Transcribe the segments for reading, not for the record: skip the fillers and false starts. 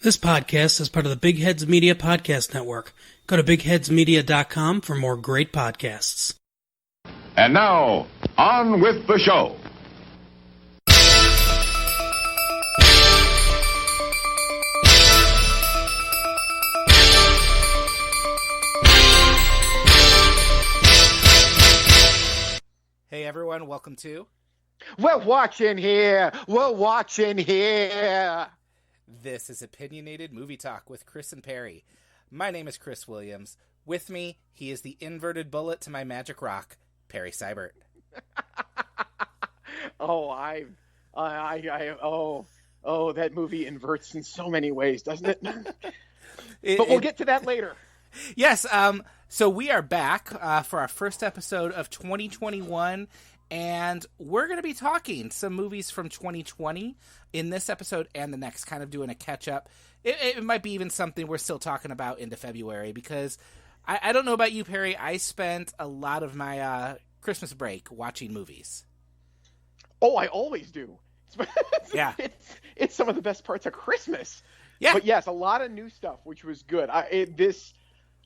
This podcast is part of the Big Heads Media Podcast Network. Go to bigheadsmedia.com for more great podcasts. And now, on with the show. Hey everyone, welcome to We're watching here. This is Opinionated Movie Talk with Chris and Perry. My name is Chris Williams. With me, he is the inverted bullet to my magic rock, Perry Seibert. That movie inverts in so many ways, doesn't it? But we'll get to that later. Yes, so we are back for our first episode of 2021, and we're going to be talking some movies from 2020 in this episode and the next, kind of doing a catch-up. It might be even something we're still talking about into February, because I don't know about you, Perry, I spent a lot of my Christmas break watching movies. Oh, I always do. Yeah. It's some of the best parts of Christmas. Yeah. But yes, a lot of new stuff, which was good.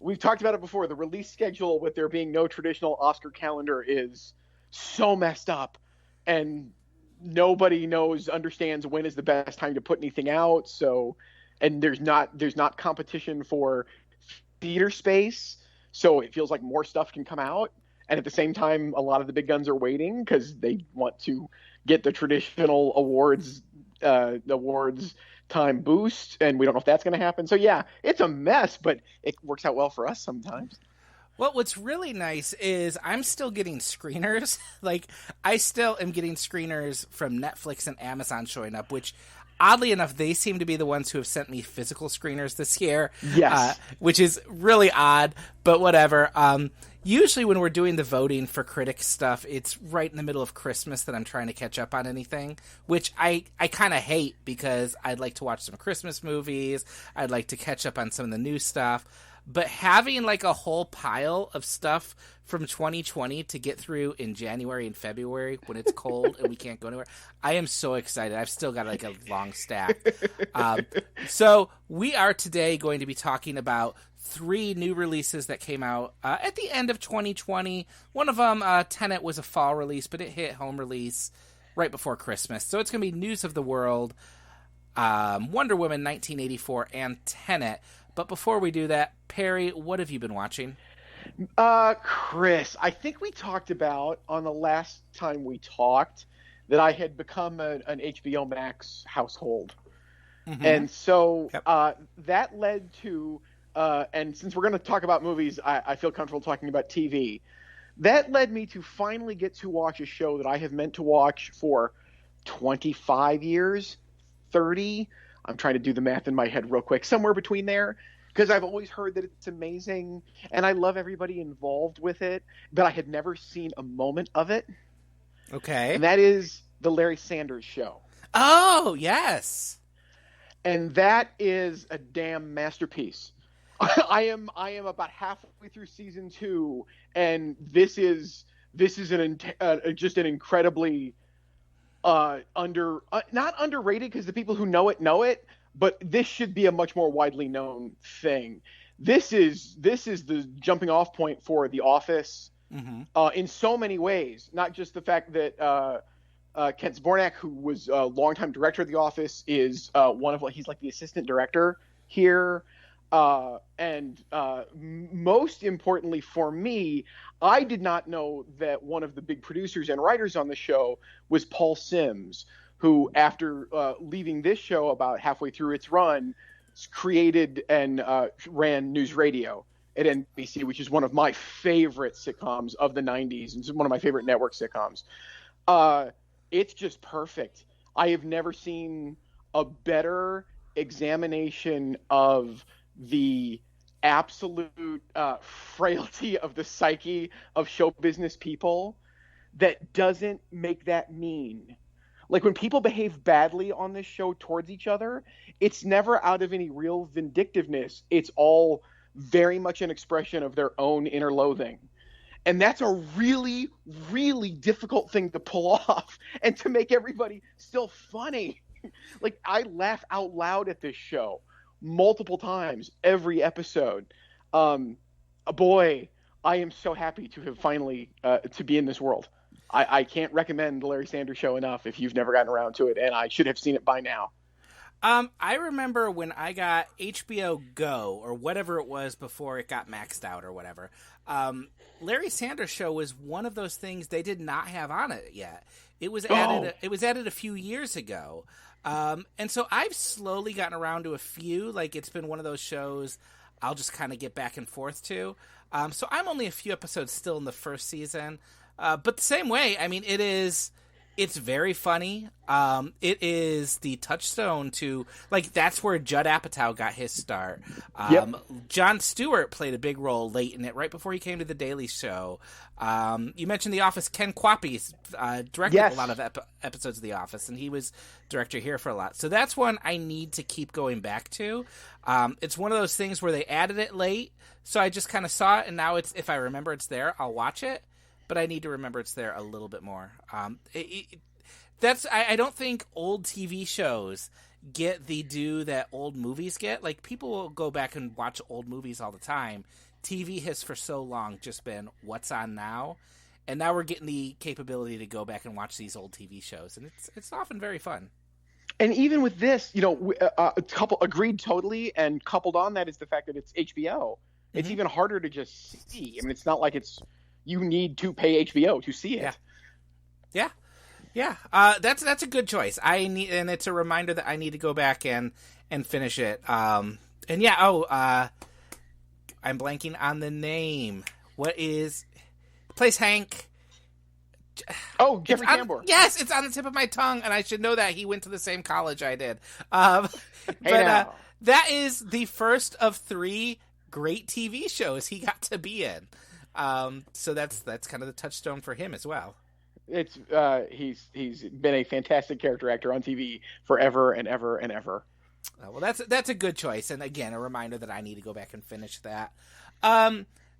We've talked about it before. The release schedule with there being no traditional Oscar calendar is so messed up, and nobody understands when is the best time to put anything out. So, and there's not competition for theater space, so it feels like more stuff can come out. And at the same time, a lot of the big guns are waiting because they want to get the traditional awards time boost, and we don't know if that's going to happen. So yeah, it's a mess, but it works out well for us sometimes. Well, what's really nice is I'm still getting screeners. Like, I still am getting screeners from Netflix and Amazon showing up, which, oddly enough, they seem to be the ones who have sent me physical screeners this year. Yes. Which is really odd, but whatever. Usually when we're doing the voting for critic stuff, it's right in the middle of Christmas that I'm trying to catch up on anything, which I kind of hate, because I'd like to watch some Christmas movies. I'd like to catch up on some of the new stuff. But having like a whole pile of stuff from 2020 to get through in January and February when it's cold and we can't go anywhere, I am so excited. I've still got like a long stack. So we are today going to be talking about 3 new releases that came out at the end of 2020. One of them, Tenet, was a fall release, but it hit home release right before Christmas. So it's going to be News of the World, Wonder Woman 1984, and Tenet. But before we do that, Perry, what have you been watching? Chris, I think we talked about on the last time we talked that I had become an HBO Max household. Mm-hmm. And so that led to, and since we're going to talk about movies, I feel comfortable talking about TV. That led me to finally get to watch a show that I have meant to watch for 25 years, 30. I'm trying to do the math in my head real quick, somewhere between there, because I've always heard that it's amazing, and I love everybody involved with it, but I had never seen a moment of it. Okay. And that is the Larry Sanders Show. Oh, yes. And that is a damn masterpiece. I am about halfway through season 2, and this is just an incredibly not underrated, because the people who know it, but this should be a much more widely known thing. This is the jumping off point for The Office, mm-hmm. In so many ways. Not just the fact that Kent Zbornak, who was a longtime director of The Office, is he's like the assistant director here. And most importantly for me, I did not know that one of the big producers and writers on the show was Paul Simms, who, after leaving this show about halfway through its run, created and ran News Radio at NBC, which is one of my favorite sitcoms of the 90s. It's one of my favorite network sitcoms. It's just perfect. I have never seen a better examination of the absolute frailty of the psyche of show business people that doesn't make that mean. Like, when people behave badly on this show towards each other, it's never out of any real vindictiveness. It's all very much an expression of their own inner loathing. And that's a really, really difficult thing to pull off and to make everybody still funny. Like, I laugh out loud at this show multiple times every episode. Boy, I am so happy to have finally to be in this world. I can't recommend the Larry Sanders Show enough if you've never gotten around to it, and I should have seen it by now. I remember when I got HBO Go or whatever it was before it got maxed out or whatever. Larry Sanders Show was one of those things they did not have on it yet. It was added. It was added a few years ago, and so I've slowly gotten around to a few. Like, it's been one of those shows I'll just kind of get back and forth to. So I'm only a few episodes still in the first season, but the same way. I mean, it's very funny. It is the touchstone to, like, that's where Judd Apatow got his start. Jon Stewart played a big role late in it, right before he came to The Daily Show. You mentioned The Office. Ken Kwapis directed a lot of episodes of The Office, and he was director here for a lot. So that's one I need to keep going back to. It's one of those things where they added it late, so I just kind of saw it, and now it's, if I remember it's there, I'll watch it. But I need to remember it's there a little bit more. I don't think old TV shows get the due that old movies get. Like, people will go back and watch old movies all the time. TV has for so long just been what's on now, and now we're getting the capability to go back and watch these old TV shows, and it's often very fun. And even with this, a couple agreed totally, and coupled on that is the fact that it's HBO. It's even harder to just see. I mean, it's not like you need to pay HBO to see it. Yeah. That's a good choice. And it's a reminder that I need to go back and finish it. I'm blanking on the name. Plays Hank? Oh, Jeffrey Tambor. Yes, it's on the tip of my tongue, and I should know that. He went to the same college I did. That is the first of 3 great TV shows he got to be in. So that's kind of the touchstone for him as well. It's he's been a fantastic character actor on TV forever and ever and ever. Well, that's a good choice, and again, a reminder that I need to go back and finish that.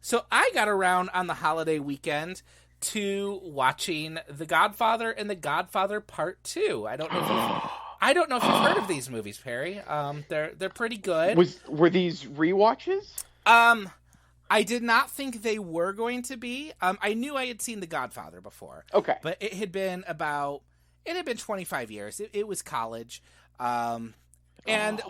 So I got around on the holiday weekend to watching The Godfather and The Godfather Part 2. I don't know if you've heard of these movies, Perry. They're pretty good. Were these rewatches? I did not think they were going to be. I knew I had seen The Godfather before. Okay. But it had been 25 years. It was college. And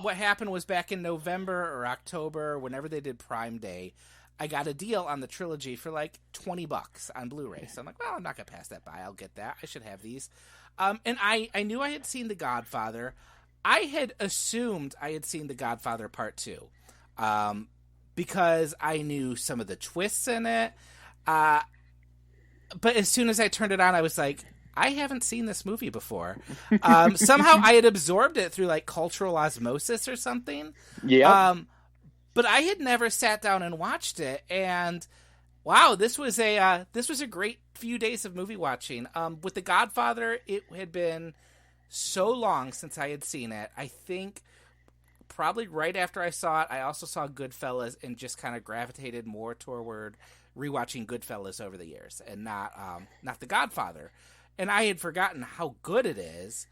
what happened was back in November or October, whenever they did Prime Day, I got a deal on the trilogy for like $20 on Blu-ray. So I'm like, well, I'm not going to pass that by. I'll get that. I should have these. And I knew I had seen The Godfather. I had assumed I had seen The Godfather Part 2. Because I knew some of the twists in it. But as soon as I turned it on, I was like, I haven't seen this movie before. Somehow I had absorbed it through like cultural osmosis or something. Yeah. But I had never sat down and watched it. And wow, this was a great few days of movie watching. With The Godfather, it had been so long since I had seen it. I think probably right after I saw it, I also saw Goodfellas and just kind of gravitated more toward rewatching Goodfellas over the years and not The Godfather. And I had forgotten how good it is.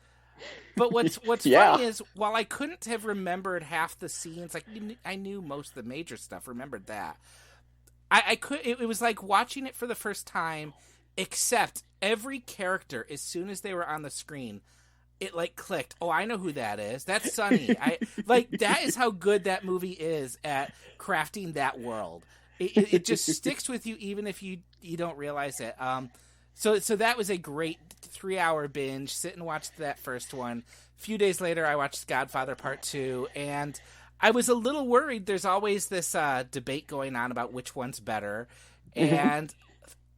But what's funny is, while I couldn't have remembered half the scenes, like I knew most of the major stuff, remembered that. It was like watching it for the first time, except every character, as soon as they were on the screen, it like clicked. Oh, I know who that is. That's Sonny. That is how good that movie is at crafting that world. It just sticks with you even if you don't realize it. So that was a great 3-hour binge. Sit and watch that first one. A few days later, I watched Godfather Part 2, and I was a little worried. There's always this debate going on about which one's better. And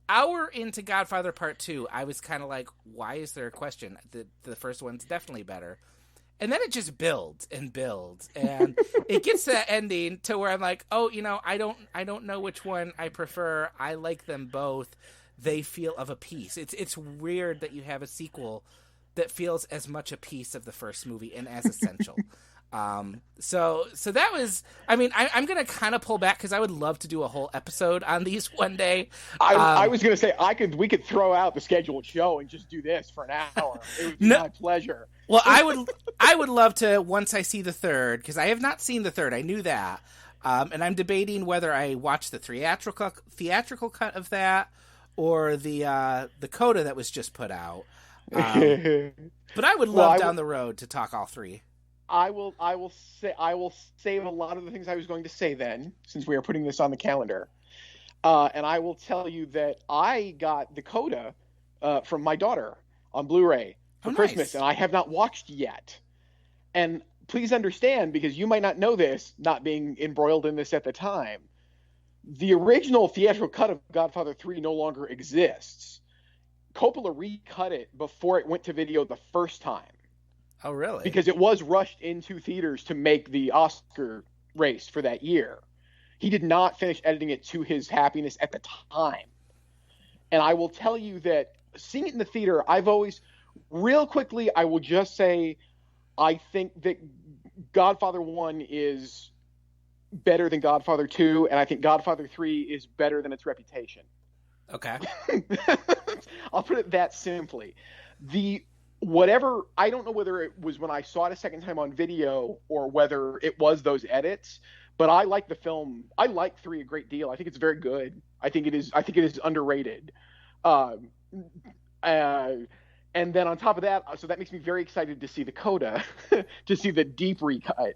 hour into Godfather Part 2, I was kind of like, why is there a question? The first one's definitely better. And then it just builds and builds, and it gets to that ending to where I'm like, oh, I don't know which one I prefer. I like them both. They feel of a piece. It's weird that you have a sequel that feels as much a piece of the first movie and as essential. So that was, I'm going to kind of pull back because I would love to do a whole episode on these one day. I was going to say we could throw out the scheduled show and just do this for an hour. It would be my pleasure. Well, I would love to once I see the third, because I have not seen the third. I knew that, and I'm debating whether I watch the theatrical cut of that or the coda that was just put out. But I would love down the road to talk all three. I will save a lot of the things I was going to say then, since we are putting this on the calendar. And I will tell you that I got the coda from my daughter on Blu-ray for Christmas, and I have not watched yet. And please understand, because you might not know this, not being embroiled in this at the time, the original theatrical cut of Godfather 3 no longer exists. Coppola recut it before it went to video the first time. Oh, really? Because it was rushed into theaters to make the Oscar race for that year. He did not finish editing it to his happiness at the time. And I will tell you that seeing it in the theater, real quickly, I will just say, I think that Godfather 1 is better than Godfather 2, and I think Godfather 3 is better than its reputation. Okay. I'll put it that simply. I don't know whether it was when I saw it a second time on video or whether it was those edits, but I like the film. I like 3 a great deal. I think it's very good. I think it is underrated. And then on top of that, so that makes me very excited to see the coda, to see the deep recut,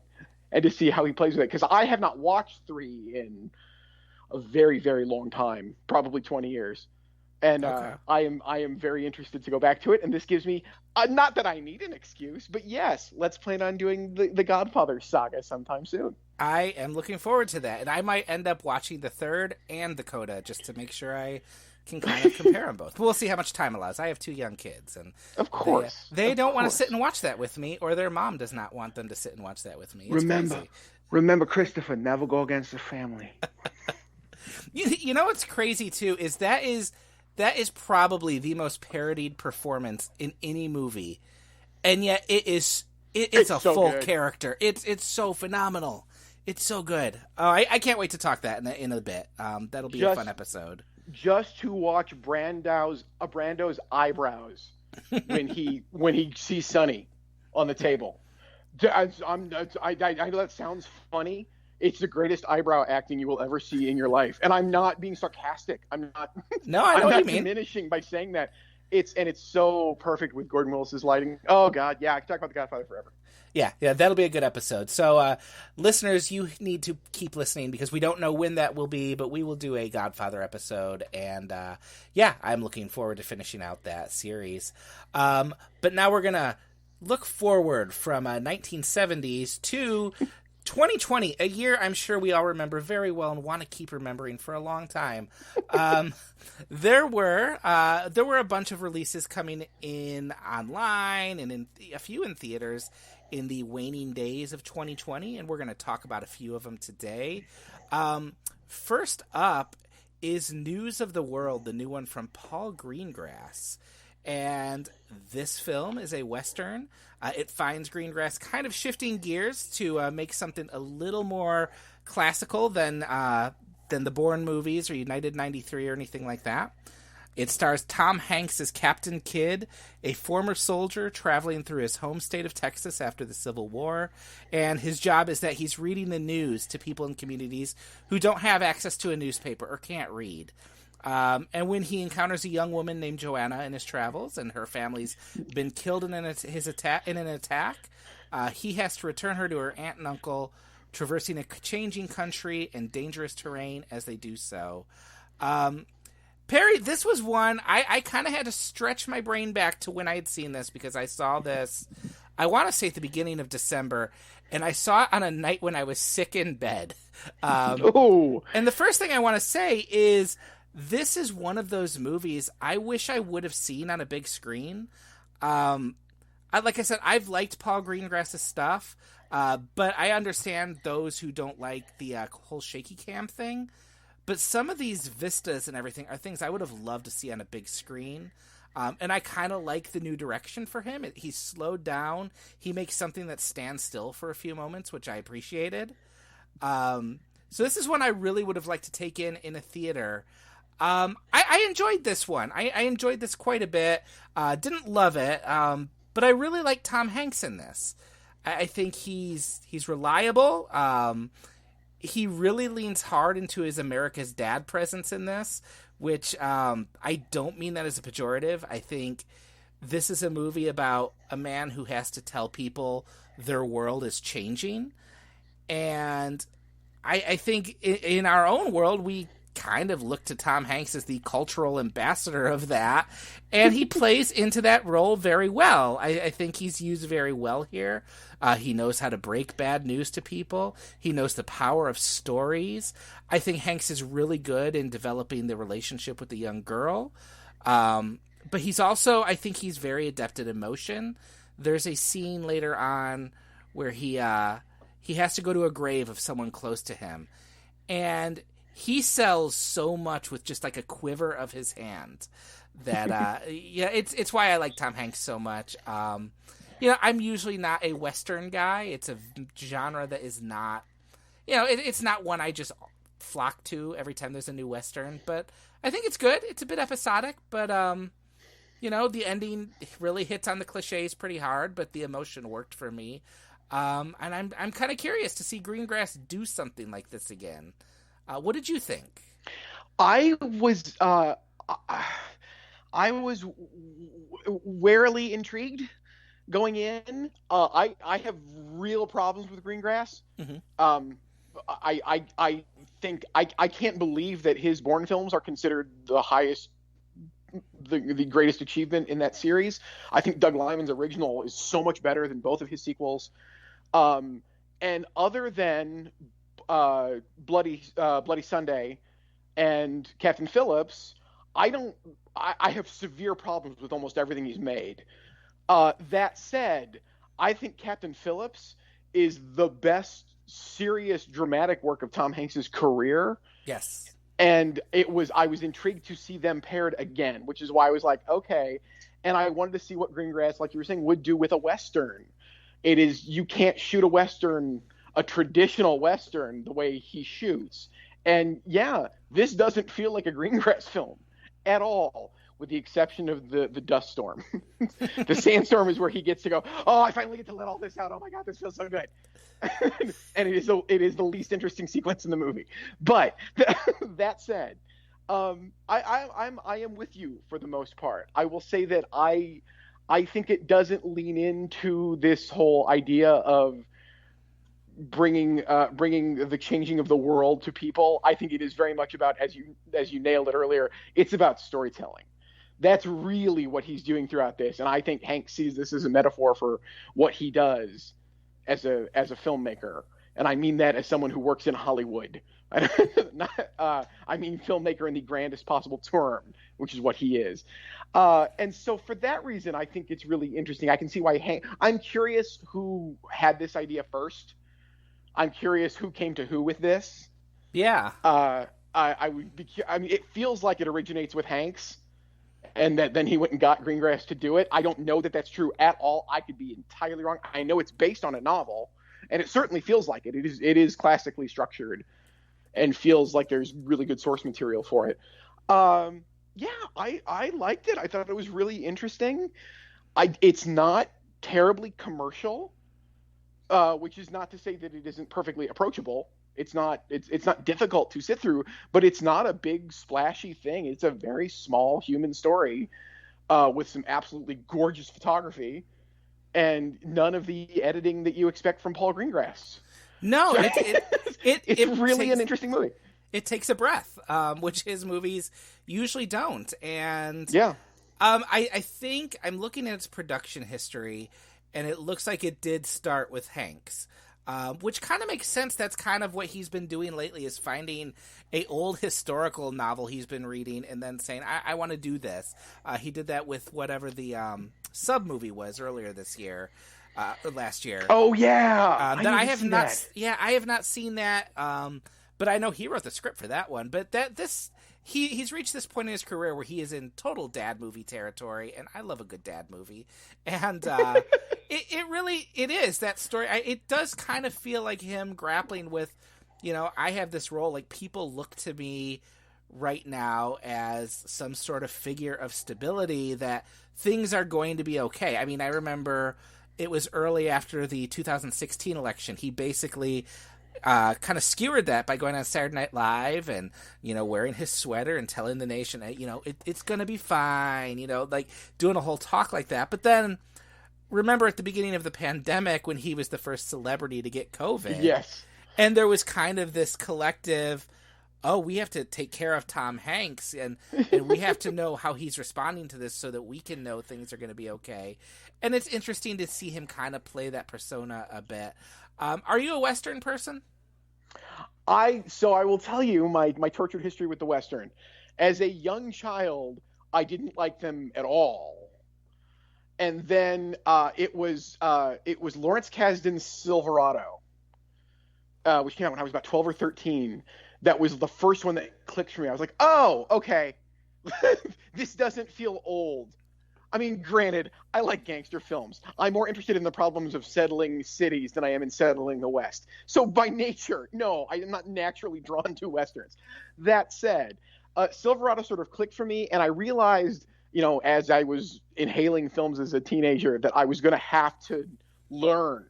and to see how he plays with it. Because I have not watched 3 in a very, very long time, probably 20 years. And okay. I am very interested to go back to it. And this gives me, not that I need an excuse, but yes, let's plan on doing the Godfather saga sometime soon. I am looking forward to that. And I might end up watching the third and the coda just to make sure I can kind of compare them both. But we'll see how much time allows. I have 2 young kids, and of course they don't want to sit and watch that with me, or their mom does not want them to sit and watch that with me. It's remember, Christopher, never go against the family. You know what's crazy too is that is probably the most parodied performance in any movie, and yet it's a so full good. character. It's so phenomenal. It's so good. Oh, I can't wait to talk that in a bit. That'll be a fun episode. Just to watch Brando's eyebrows when he sees Sonny on the table. I know that sounds funny. It's the greatest eyebrow acting you will ever see in your life, and I'm not being sarcastic. I'm not. No, I know I'm what not you mean. diminishing by saying that. It's so perfect with Gordon Willis's lighting. Oh God, yeah, I can talk about The Godfather forever. Yeah, that'll be a good episode. So, listeners, you need to keep listening because we don't know when that will be, but we will do a Godfather episode. And, I'm looking forward to finishing out that series. But now we're going to look forward from 1970s to 2020, a year I'm sure we all remember very well and want to keep remembering for a long time. There were a bunch of releases coming in online and a few in theaters in the waning days of 2020, and we're going to talk about a few of them today. First up is News of the World, the new one from Paul Greengrass. And this film is a Western. It finds Greengrass kind of shifting gears to make something a little more classical than the Bourne movies or United 93 or anything like that. It stars Tom Hanks as Captain Kidd, a former soldier traveling through his home state of Texas after the Civil War. And his job is that he's reading the news to people in communities who don't have access to a newspaper or can't read. And when he encounters a young woman named Joanna in his travels, and her family's been killed in an attack, he has to return her to her aunt and uncle, traversing a changing country and dangerous terrain as they do so. Perry, this was one I kind of had to stretch my brain back to when I had seen this because I saw this, I want to say at the beginning of December, and I saw it on a night when I was sick in bed. And the first thing I want to say is, this is one of those movies I wish I would have seen on a big screen. Like I said, I've liked Paul Greengrass's stuff, but I understand those who don't like the whole shaky cam thing. But some of these vistas and everything are things I would have loved to see on a big screen. And I kind of like the new direction for him. He's slowed down. He makes something that stands still for a few moments, which I appreciated. So this is one I really would have liked to take in a theater. I enjoyed this one. I enjoyed this quite a bit. Didn't love it, But I really like Tom Hanks in this. I think he's reliable. He really leans hard into his America's Dad presence in this, which I don't mean that as a pejorative. I think this is a movie about a man who has to tell people their world is changing. And I think in our own world, we kind of look to Tom Hanks as the cultural ambassador of that, and he plays into that role very well. I think he's used very well here. He knows how to break bad news to people. He knows the power of stories. I think Hanks is really good in developing the relationship with the young girl. But he's also, I think he's very adept at emotion. There's a scene later on where he has to go to a grave of someone close to him, and he sells so much with just like a quiver of his hand that it's why I like Tom Hanks so much. I'm usually not a Western guy. It's a genre that is not, it's not one I just flock to every time there's a new Western, but I think it's good. It's a bit episodic, but the ending really hits on the cliches pretty hard, but the emotion worked for me. And I'm kind of curious to see Greengrass do something like this again. What did you think? I was warily intrigued going in. I have real problems with Greengrass. Mm-hmm. I think I can't believe that his Bourne films are considered the highest, the greatest achievement in that series. I think Doug Liman's original is so much better than both of his sequels. And other than Bloody Sunday and Captain Phillips, I have severe problems with almost everything he's made. That said, I think Captain Phillips is the best serious dramatic work of Tom Hanks's career. Yes. And I was intrigued to see them paired again, which is why I was like, okay. And I wanted to see what Greengrass, like you were saying, would do with a Western. You can't shoot a Western, a traditional Western, the way he shoots. And yeah, this doesn't feel like a Greengrass film at all, with the exception of the dust storm. The sandstorm is where he gets to go, oh, I finally get to let all this out. Oh my God, this feels so good. And it is the least interesting sequence in the movie. But that said, I am with you for the most part. I will say that I think it doesn't lean into this whole idea of bringing the changing of the world to people. I think it is very much about, as you nailed it earlier, it's about storytelling. That's really what he's doing throughout this, and I think Hank sees this as a metaphor for what he does as a filmmaker, and I mean that as someone who works in Hollywood. I mean filmmaker in the grandest possible term, which is what he is. And so for that reason, I think it's really interesting. I can see why I'm curious who had this idea first. I'm curious who came to who with this. Yeah. I mean, it feels like it originates with Hanks, and that then he went and got Greengrass to do it. I don't know that that's true at all. I could be entirely wrong. I know it's based on a novel, and it certainly feels like it. It is classically structured, and feels like there's really good source material for it. Yeah, I liked it. I thought it was really interesting. It's not terribly commercial, which is not to say that it isn't perfectly approachable. It's not difficult to sit through, but it's not a big splashy thing. It's a very small human story with some absolutely gorgeous photography and none of the editing that you expect from Paul Greengrass. No, it's really an interesting movie. It takes a breath, which his movies usually don't. And yeah, I think I'm looking at its production history, and it looks like it did start with Hanks. Which kind of makes sense. That's kind of what he's been doing lately, is finding a old historical novel he's been reading and then saying, I want to do this. He did that with whatever the Sub movie was earlier this year, or last year. Oh yeah, I have not. Yeah, I have not seen that. But I know he wrote the script for that one. But he's reached this point in his career where he is in total dad movie territory, and I love a good dad movie. And it is that story. It does kind of feel like him grappling with, I have this role, like people look to me right now as some sort of figure of stability, that things are going to be okay. I mean, I remember it was early after the 2016 election. He basically kind of skewered that by going on Saturday Night Live and, wearing his sweater and telling the nation, it's going to be fine, like doing a whole talk like that. But then remember at the beginning of the pandemic when he was the first celebrity to get COVID. Yes. And there was kind of this collective, oh, we have to take care of Tom Hanks and we have to know how he's responding to this so that we can know things are going to be okay. And it's interesting to see him kind of play that persona a bit. Are you a Western person? I will tell you my tortured history with the Western. As a young child, I didn't like them at all. And then it was Lawrence Kasdan's Silverado, which came out when I was about 12 or 13. That was the first one that clicked for me. I was like, oh, okay. This doesn't feel old. I mean, granted, I like gangster films. I'm more interested in the problems of settling cities than I am in settling the West. So by nature, no, I am not naturally drawn to Westerns. That said, Silverado sort of clicked for me, and I realized, as I was inhaling films as a teenager, that I was going to have to learn.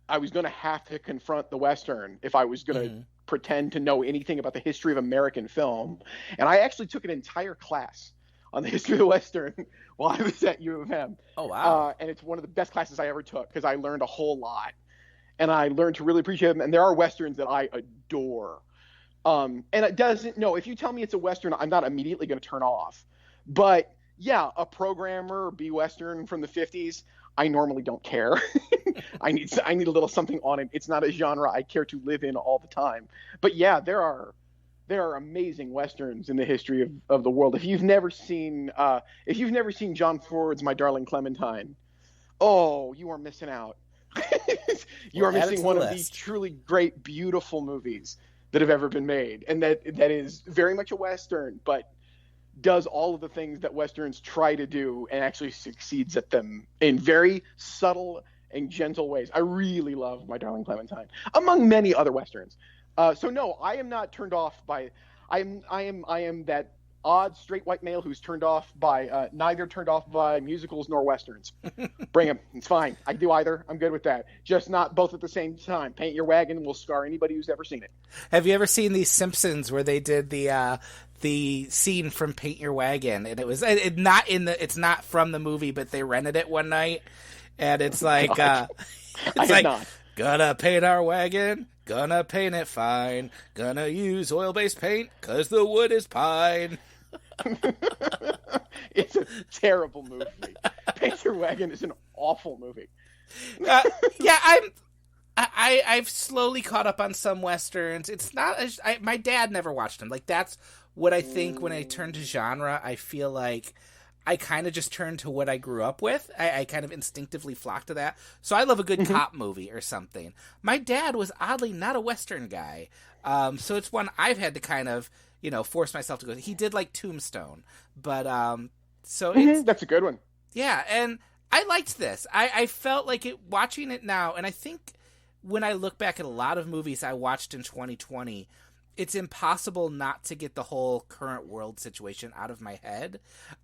I was going to have to confront the Western if I was going to pretend to know anything about the history of American film. And I actually took an entire class on the history of the Western while I was at U of M. Oh, wow. And it's one of the best classes I ever took because I learned a whole lot. And I learned to really appreciate them. And there are Westerns that I adore. And it doesn't, no, if you tell me it's a Western, I'm not immediately going to turn off. But yeah, a programmer, B-Western from the 50s, I normally don't care. I need a little something on it. It's not a genre I care to live in all the time. But yeah, there are amazing Westerns in the history of the world. If you've never seen John Ford's My Darling Clementine, oh, you are missing out. You are missing one of the truly great, beautiful movies that have ever been made. And that is very much a Western, but does all of the things that Westerns try to do and actually succeeds at them in very subtle and gentle ways. I really love My Darling Clementine, among many other Westerns. So no, I am not turned off by. I am that odd straight white male who's neither turned off by musicals nor Westerns. Bring him. It's fine. I can do either. I'm good with that. Just not both at the same time. Paint Your Wagon will scar anybody who's ever seen it. Have you ever seen The Simpsons where they did the scene from Paint Your Wagon, and it's not from the movie, but they rented it one night, and it's like not. Gonna paint our wagon, gonna paint it fine, gonna use oil-based paint 'cause the wood is pine. It's a terrible movie. Paint Your Wagon is an awful movie. I've slowly caught up on some Westerns. It's not my dad never watched them. Like, that's what I think when I turn to genre. I feel like I kind of just turn to what I grew up with. I kind of instinctively flock to that. So I love a good cop movie or something. My dad was oddly not a Western guy. So it's one I've had to kind of, force myself to go. He did like Tombstone. But so that's a good one. Yeah, and I liked this. I felt like watching it now, and I think when I look back at a lot of movies I watched in 2020, it's impossible not to get the whole current world situation out of my head.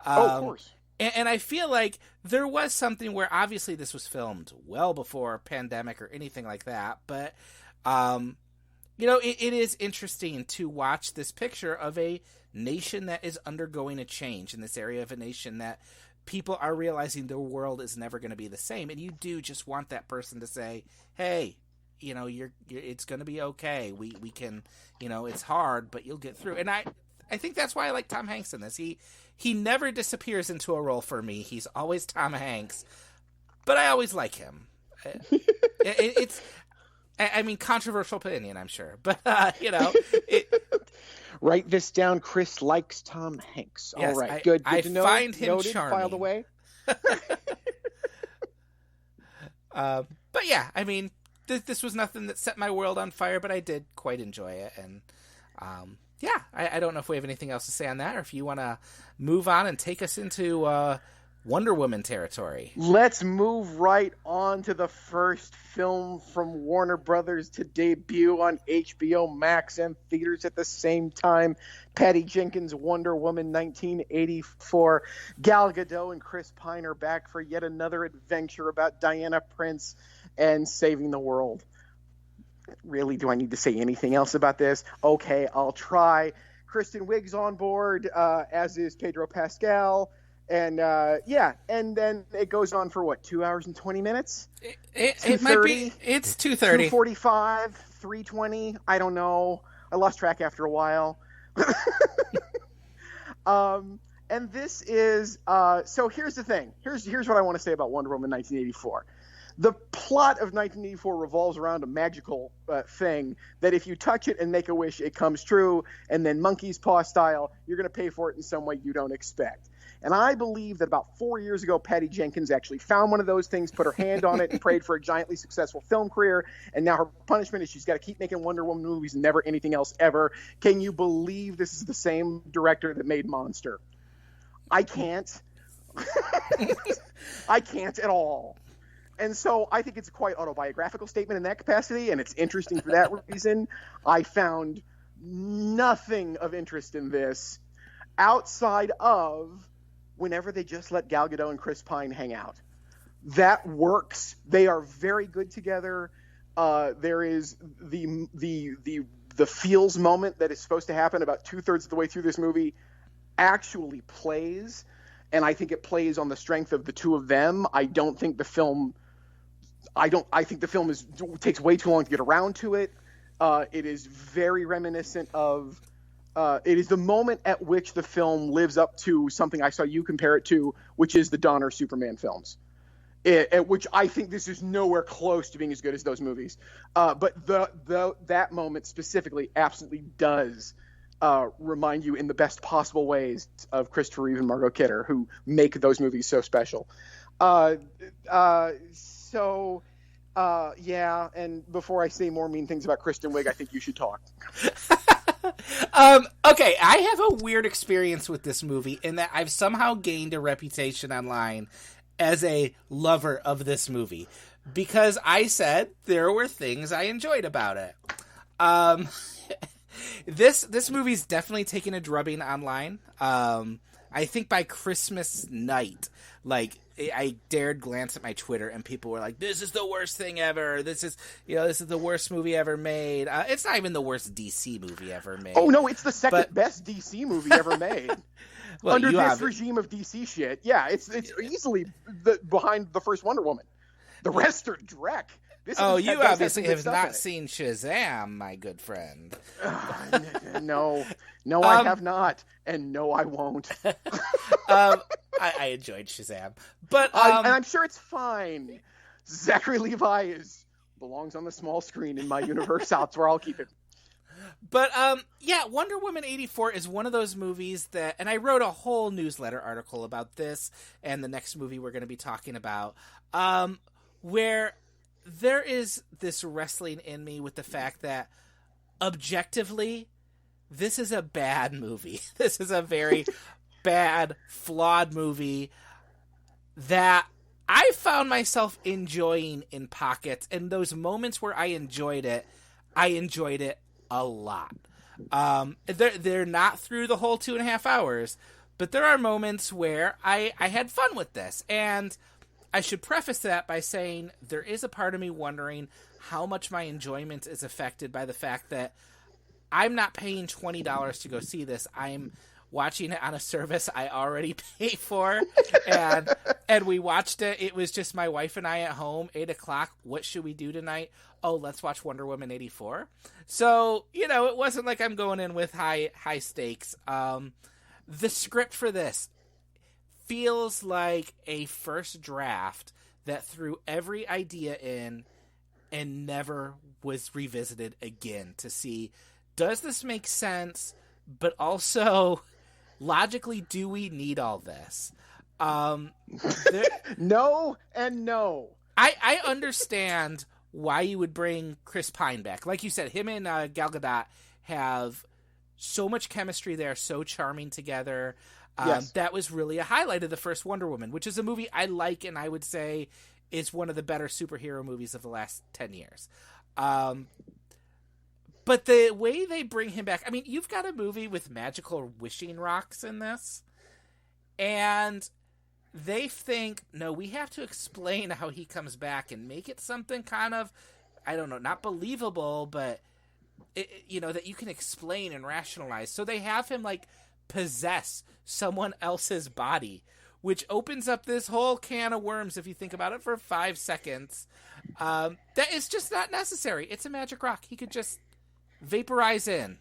Of course. And I feel like there was something where obviously this was filmed well before pandemic or anything like that. But, it is interesting to watch this picture of a nation that is undergoing a change in this area of a nation that people are realizing the world is never going to be the same. And you do just want that person to say, hey, you're it's going to be okay. We can, it's hard, but you'll get through. And I think that's why I like Tom Hanks in this. He never disappears into a role for me. He's always Tom Hanks, but I always like him. It's controversial opinion, I'm sure, but Write this down. Chris likes Tom Hanks. Yes, all right, good to know. Find him Noted, charming. Filed away. But yeah, this was nothing that set my world on fire, but I did quite enjoy it. And I don't know if we have anything else to say on that, or if you want to move on and take us into Wonder Woman territory. Let's move right on to the first film from Warner Brothers to debut on HBO Max and theaters at the same time. Patty Jenkins' Wonder Woman 1984. Gal Gadot and Chris Pine are back for yet another adventure about Diana Prince and saving the world. Really, do I need to say anything else about this? Okay, I'll try. Kristen Wiig's on board, as is Pedro Pascal. And and then it goes on for what, 2 hours and 20 minutes? It might be. It's 2:30, 2:45, 3:20. I don't know. I lost track after a while. And this is so. Here's the thing. Here's what I want to say about Wonder Woman 1984. The plot of 1984 revolves around a magical thing that if you touch it and make a wish, it comes true. And then monkey's paw style, you're going to pay for it in some way you don't expect. And I believe that about 4 years ago, Patty Jenkins actually found one of those things, put her hand on it, and prayed for a giantly successful film career. And now her punishment is she's got to keep making Wonder Woman movies and never anything else ever. Can you believe this is the same director that made Monster? I can't. I can't at all. And so I think it's a quite autobiographical statement in that capacity, and it's interesting for that reason. I found nothing of interest in this outside of whenever they just let Gal Gadot and Chris Pine hang out. That works. They are very good together. There is the feels moment that is supposed to happen about 2/3 of the way through this movie actually plays, and I think it plays on the strength of the two of them. I think the film takes way too long to get around to it. It is very reminiscent of it is the moment at which the film lives up to something I saw you compare it to, which is the Donner Superman films. At which I think this is nowhere close to being as good as those movies. But that moment specifically absolutely does remind you in the best possible ways of Christopher Reeve and Margot Kidder, who make those movies so special. And before I say more mean things about Kristen Wiig, I think you should talk. Okay, I have a weird experience with this movie in that I've somehow gained a reputation online as a lover of this movie because I said there were things I enjoyed about it. This movie's definitely taken a drubbing online. I think by Christmas night, like, I dared glance at my Twitter and people were like, this is the worst thing ever. This is the worst movie ever made. It's not even the worst DC movie ever made. Oh, no, it's the second best DC movie ever made. Well, under this regime of DC shit. Yeah, it's easily behind the first Wonder Woman. The rest are dreck. You obviously have not seen Shazam, my good friend. No, I have not, and no, I won't. I enjoyed Shazam, but and I'm sure it's fine. Zachary Levi belongs on the small screen in my universe. That's where I'll keep it. But Wonder Woman 84 is one of those movies that, and I wrote a whole newsletter article about this and the next movie we're going to be talking about, where there is this wrestling in me with the fact that objectively, this is a bad movie. This is a very bad, flawed movie that I found myself enjoying in pockets. And those moments where I enjoyed it a lot. They're not through the whole 2.5 hours, but there are moments where I had fun with this. And I should preface that by saying there is a part of me wondering how much my enjoyment is affected by the fact that I'm not paying $20 to go see this. I'm watching it on a service I already pay for, and we watched it. It was just my wife and I at home, 8:00. What should we do tonight? Oh, let's watch Wonder Woman 84. So, it wasn't like I'm going in with high stakes. The script for this feels like a first draft that threw every idea in and never was revisited again to see, does this make sense? But also, logically, do we need all this? No and no. I understand why you would bring Chris Pine back. Like you said, him and Gal Gadot have so much chemistry. They're so charming together. Yes. That was really a highlight of the first Wonder Woman, which is a movie I like, and I would say is one of the better superhero movies of the last 10 years. But the way they bring him back, I mean, you've got a movie with magical wishing rocks in this, and they think, no, we have to explain how he comes back and make it something kind of, I don't know, not believable, but, that you can explain and rationalize. So they have him, like, possess someone else's body, which opens up this whole can of worms if you think about it for 5 seconds. That is just not necessary. It's a magic rock. He could just vaporize in.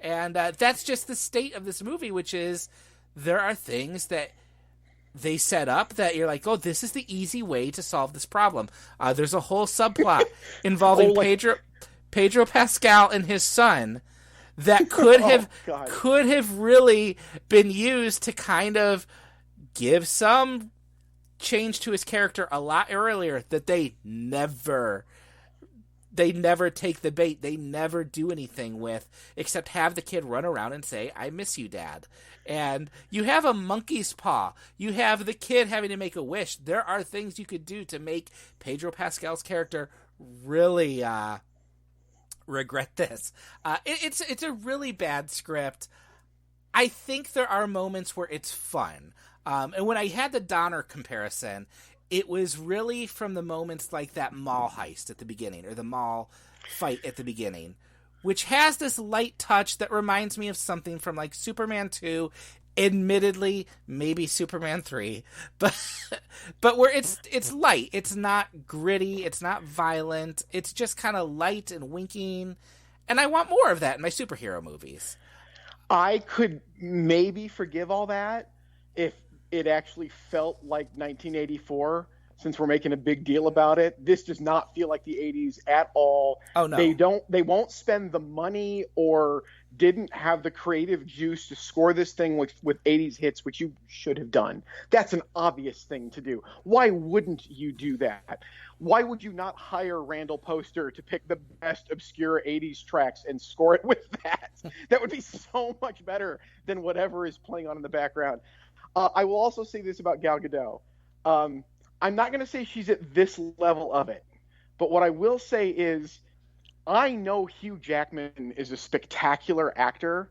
And that's just the state of this movie, which is there are things that they set up that you're like, oh, this is the easy way to solve this problem. There's a whole subplot involving Pedro Pascal and his son that could have really been used to kind of give some change to his character a lot earlier, that they never take the bait. They never do anything with, except have the kid run around and say, I miss you, Dad. And you have a monkey's paw. You have the kid having to make a wish. There are things you could do to make Pedro Pascal's character really regret this. It's a really bad script. I think there are moments where it's fun. And when I had the Donner comparison, it was really from the moments like that mall heist at the beginning, or the mall fight at the beginning, which has this light touch that reminds me of something from like Superman 2, admittedly, maybe Superman 3, but where it's light. It's not gritty. It's not violent. It's just kind of light and winking. And I want more of that in my superhero movies. I could maybe forgive all that if it actually felt like 1984, since we're making a big deal about it. This does not feel like the 80s at all. Oh, no. They won't spend the money or didn't have the creative juice to score this thing with 80s hits, which you should have done. That's an obvious thing to do. Why wouldn't you do that? Why would you not hire Randall Poster to pick the best obscure 80s tracks and score it with that? That would be so much better than whatever is playing on in the background. I will also say this about Gal Gadot. I'm not going to say she's at this level of it, but what I will say is I know Hugh Jackman is a spectacular actor,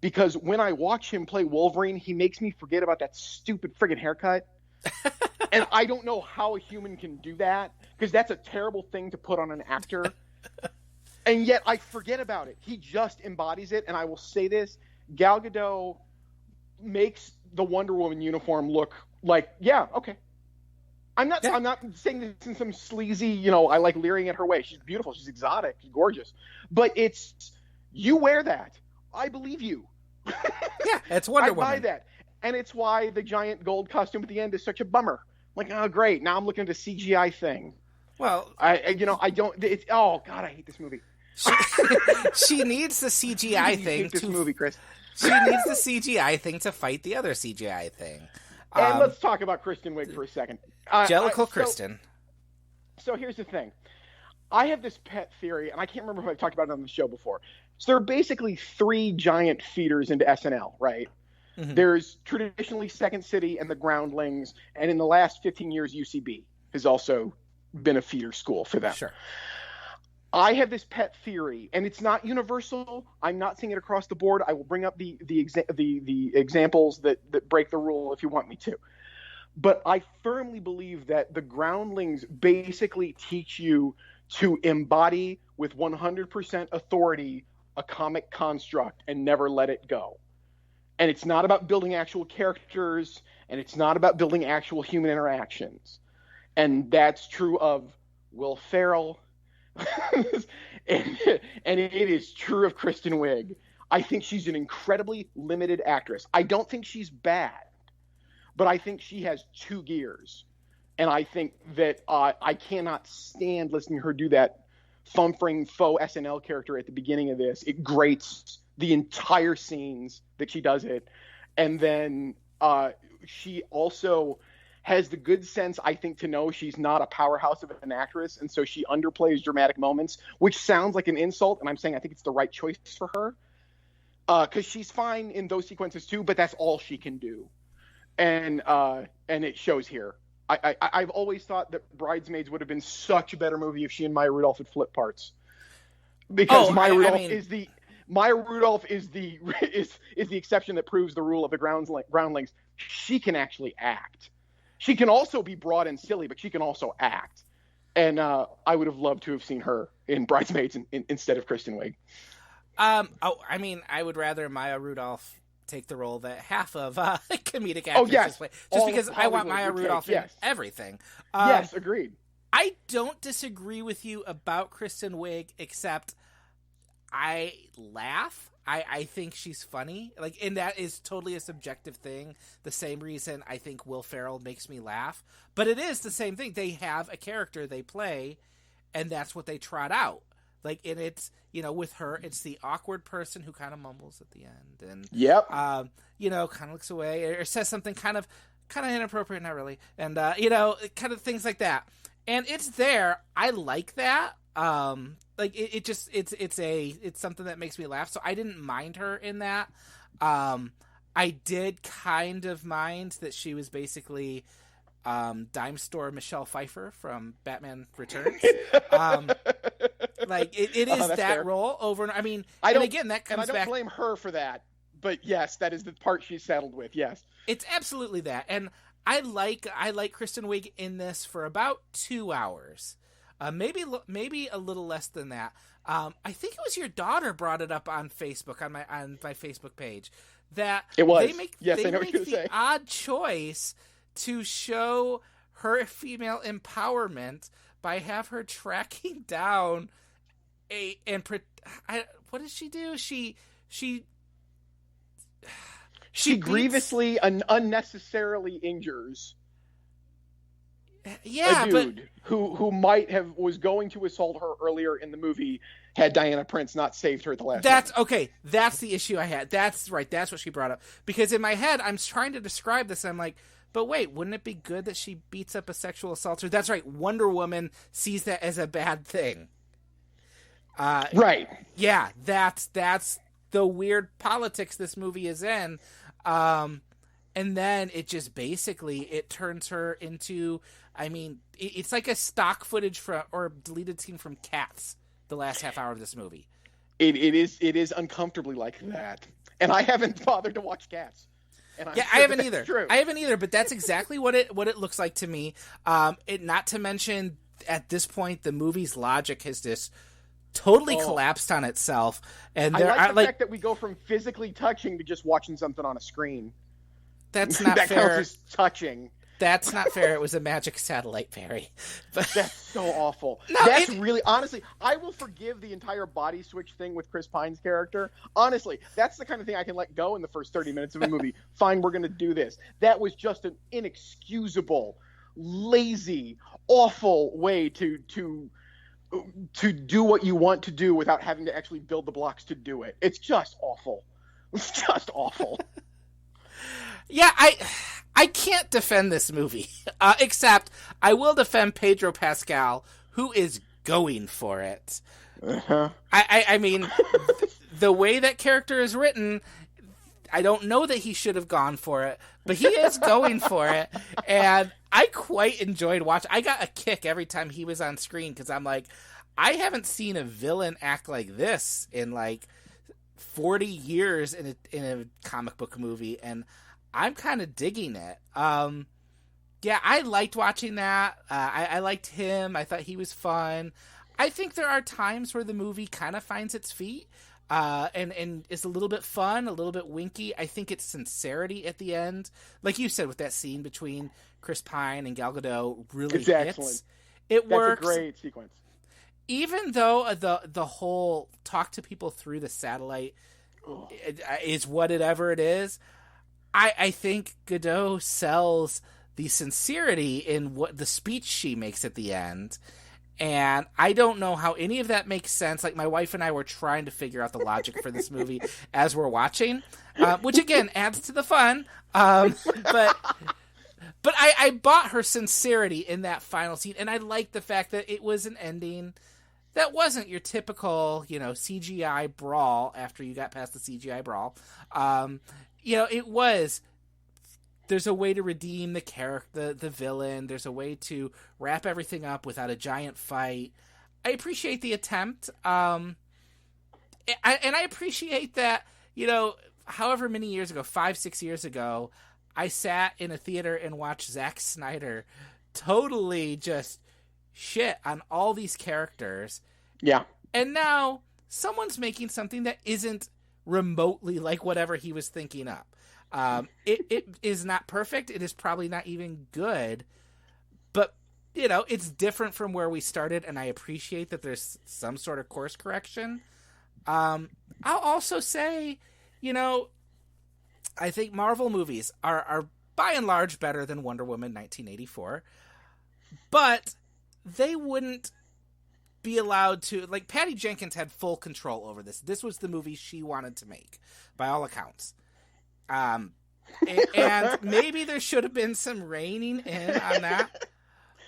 because when I watch him play Wolverine, he makes me forget about that stupid friggin' haircut. And I don't know how a human can do that, because that's a terrible thing to put on an actor. And yet I forget about it. He just embodies it. And I will say this, Gal Gadot makes the Wonder Woman uniform look like, yeah, okay. I'm not saying this in some sleazy, I like leering at her way. She's beautiful. She's exotic. She's gorgeous. But it's, you wear that. I believe you. Yeah, it's Wonder Woman. I buy that. And it's why the giant gold costume at the end is such a bummer. Like, oh, great. Now I'm looking at a CGI thing. Well, I don't, oh, God, I hate this movie. She needs the CGI thing this movie, Chris. She needs the CGI thing to fight the other CGI thing. And let's talk about Kristen Wiig for a second. Jellicle Kristen. So here's the thing. I have this pet theory, and I can't remember if I've talked about it on the show before. So there are basically 3 giant feeders into SNL, right? Mm-hmm. There's traditionally Second City and the Groundlings, and in the last 15 years, UCB has also been a feeder school for them. Sure. I have this pet theory, and it's not universal. I'm not seeing it across the board. I will bring up the examples that break the rule if you want me to. But I firmly believe that the Groundlings basically teach you to embody with 100% authority a comic construct and never let it go. And it's not about building actual characters, and it's not about building actual human interactions. And that's true of Will Ferrell, and it is true of Kristen Wiig. I think she's an incredibly limited actress. I don't think she's bad, but I think she has 2 gears. And I think that I cannot stand listening to her do that fumfering faux SNL character at the beginning of this. It grates the entire scenes that she does it. And then she also has the good sense, I think, to know she's not a powerhouse of an actress, and so she underplays dramatic moments, which sounds like an insult, and I'm saying I think it's the right choice for her. because she's fine in those sequences too, but that's all she can do, and it shows here. I've always thought that Bridesmaids would have been such a better movie if she and Maya Rudolph had flipped parts, because Maya Rudolph is the exception that proves the rule of the Groundlings. She can actually act. She can also be broad and silly, but she can also act. And I would have loved to have seen her in Bridesmaids instead of Kristen Wiig. I would rather Maya Rudolph take the role that half of comedic actors play. Just because I want Maya Rudolph in everything. Yes, agreed. I don't disagree with you about Kristen Wiig, except I laugh. I think she's funny. And that is totally a subjective thing. The same reason I think Will Ferrell makes me laugh. But it is the same thing. They have a character they play, and that's what they trot out. And it's, with her, it's the awkward person who kind of mumbles at the end. And, kind of looks away or says something kind of inappropriate, not really. And, kind of things like that. And it's there. I like that. It's something that makes me laugh. So I didn't mind her in that. I did kind of mind that she was basically dime store Michelle Pfeiffer from Batman Returns. It is that fair. Role over. That comes back. I don't blame her for that. But yes, that is the part she's settled with. Yes, it's absolutely that. And I like Kristen Wiig in this for about 2 hours. Maybe a little less than that. I think it was your daughter brought it up on Facebook on my Facebook page that it was. They make the odd choice to show her female empowerment by have her tracking down what does she do? She grievously and unnecessarily injures. Yeah, a dude who was going to assault her earlier in the movie had Diana Prince not saved her at the last moment. Okay. That's the issue I had. That's right. That's what she brought up. Because in my head, I'm trying to describe this. I'm like, but wait, wouldn't it be good that she beats up a sexual assaulter? That's right. Wonder Woman sees that as a bad thing. Right. Yeah, that's the weird politics this movie is in. And then it just basically, it turns her into, it's like a stock footage or deleted scene from Cats, the last half hour of this movie. It is uncomfortably like that. And I haven't bothered to watch Cats. I haven't either. True. I haven't either, but that's exactly what it looks like to me. Not to mention, at this point, the movie's logic has just totally collapsed on itself. And I like the fact that we go from physically touching to just watching something on a screen. That's not that fair. That counts as touching. That's not fair. It was a magic satellite, Barry. But that's so awful. No, really, honestly, I will forgive the entire body switch thing with Chris Pine's character. Honestly, that's the kind of thing I can let go in the first 30 minutes of a movie. Fine, we're going to do this. That was just an inexcusable, lazy, awful way to do what you want to do without having to actually build the blocks to do it. It's just awful. It's just awful. Yeah, I can't defend this movie, except I will defend Pedro Pascal, who is going for it. Uh-huh. I mean, the way that character is written, I don't know that he should have gone for it, but he is going for it, and I quite enjoyed watching. I got a kick every time he was on screen, because I'm like, I haven't seen a villain act like this in 40 years in a comic book movie, and I'm kind of digging it. I liked watching that. I liked him. I thought he was fun. I think there are times where the movie kind of finds its feet and is a little bit fun, a little bit winky. I think its sincerity at the end, like you said, with that scene between Chris Pine and Gal Gadot, really hits. Excellent. It works. That's a great sequence. Even though the whole talk to people through the satellite is whatever it is, I think Gadot sells the sincerity in what the speech she makes at the end. And I don't know how any of that makes sense. My wife and I were trying to figure out the logic for this movie as we're watching, which again adds to the fun. But I bought her sincerity in that final scene, and I like the fact that it was an ending that wasn't your typical, CGI brawl after you got past the CGI brawl. It was, there's a way to redeem the character, the villain. There's a way to wrap everything up without a giant fight. I appreciate the attempt. And I appreciate that, however many years ago, 5-6 years ago, I sat in a theater and watched Zack Snyder totally just shit on all these characters. Yeah. And now someone's making something that isn't remotely like whatever he was thinking up. It is not perfect. It is probably not even good. But, it's different from where we started, and I appreciate that there's some sort of course correction. I'll also say, I think Marvel movies are by and large better than Wonder Woman 1984, but they wouldn't be allowed to, like, Patty Jenkins had full control over this. This was the movie she wanted to make, by all accounts. And maybe there should have been some reining in on that.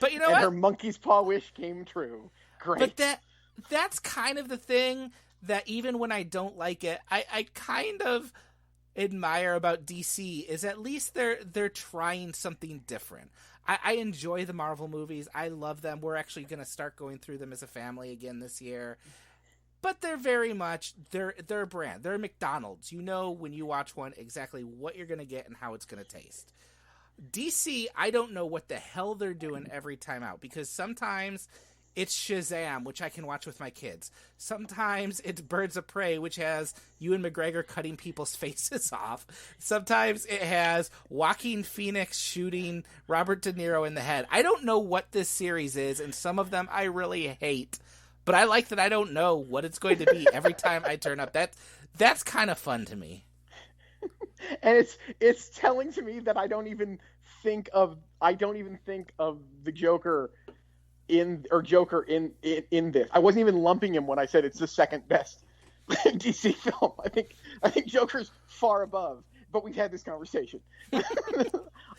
But you know what? Her monkey's paw wish came true. Great. But that's kind of the thing that even when I don't like it, I kind of admire about DC is at least they're trying something different. I enjoy the Marvel movies. I love them. We're actually going to start going through them as a family again this year. But they're very much, they're a brand. They're McDonald's. You know when you watch one exactly what you're going to get and how it's going to taste. DC, I don't know what the hell they're doing every time out, because sometimes it's Shazam, which I can watch with my kids. Sometimes it's Birds of Prey, which has Ewan McGregor cutting people's faces off. Sometimes it has Joaquin Phoenix shooting Robert De Niro in the head. I don't know what this series is, and some of them I really hate. But I like that I don't know what it's going to be every time I turn up. That's kind of fun to me. And it's telling to me that I don't even think of the Joker in this. I wasn't even lumping him when I said it's the second best DC film. I think Joker's far above. But we've had this conversation.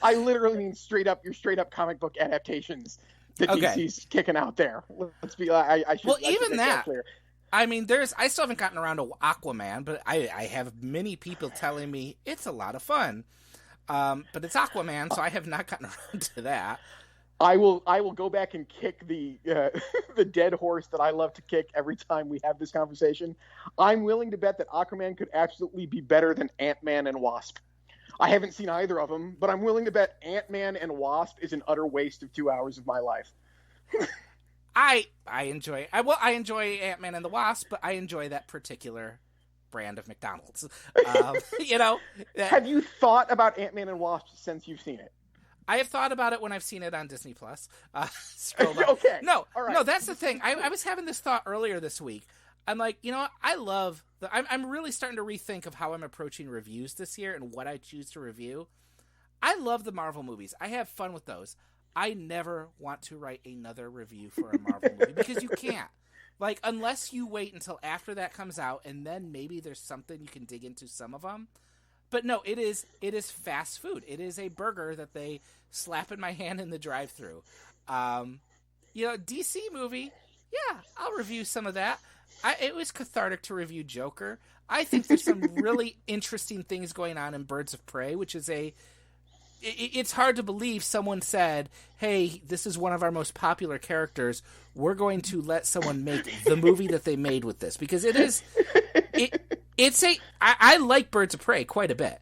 I literally mean straight up comic book adaptations that DC's kicking out there. Let's be. I should. Well, I should even make that. clear. I mean, I still haven't gotten around to Aquaman, but I have many people telling me it's a lot of fun. But it's Aquaman, so I have not gotten around to that. I will go back and kick the the dead horse that I love to kick every time we have this conversation. I'm willing to bet that Aquaman could absolutely be better than Ant-Man and Wasp. I haven't seen either of them, but I'm willing to bet Ant-Man and Wasp is an utter waste of 2 hours of my life. I enjoy Ant-Man and the Wasp, but I enjoy that particular brand of McDonald's. Have you thought about Ant-Man and Wasp since you've seen it? I have thought about it when I've seen it on Disney Plus. Okay. No, all right. No, that's the thing. I was having this thought earlier this week. I'm like, I'm really starting to rethink of how I'm approaching reviews this year and what I choose to review. I love the Marvel movies. I have fun with those. I never want to write another review for a Marvel movie because you can't. Like, unless you wait until after that comes out and then maybe there's something you can dig into some of them. But no, it is fast food. It is a burger that they slap in my hand in the drive-thru. DC movie, yeah, I'll review some of that. It was cathartic to review Joker. I think there's some really interesting things going on in Birds of Prey, which is it's hard to believe someone said, hey, this is one of our most popular characters. We're going to let someone make the movie that they made with this. Because I like Birds of Prey quite a bit.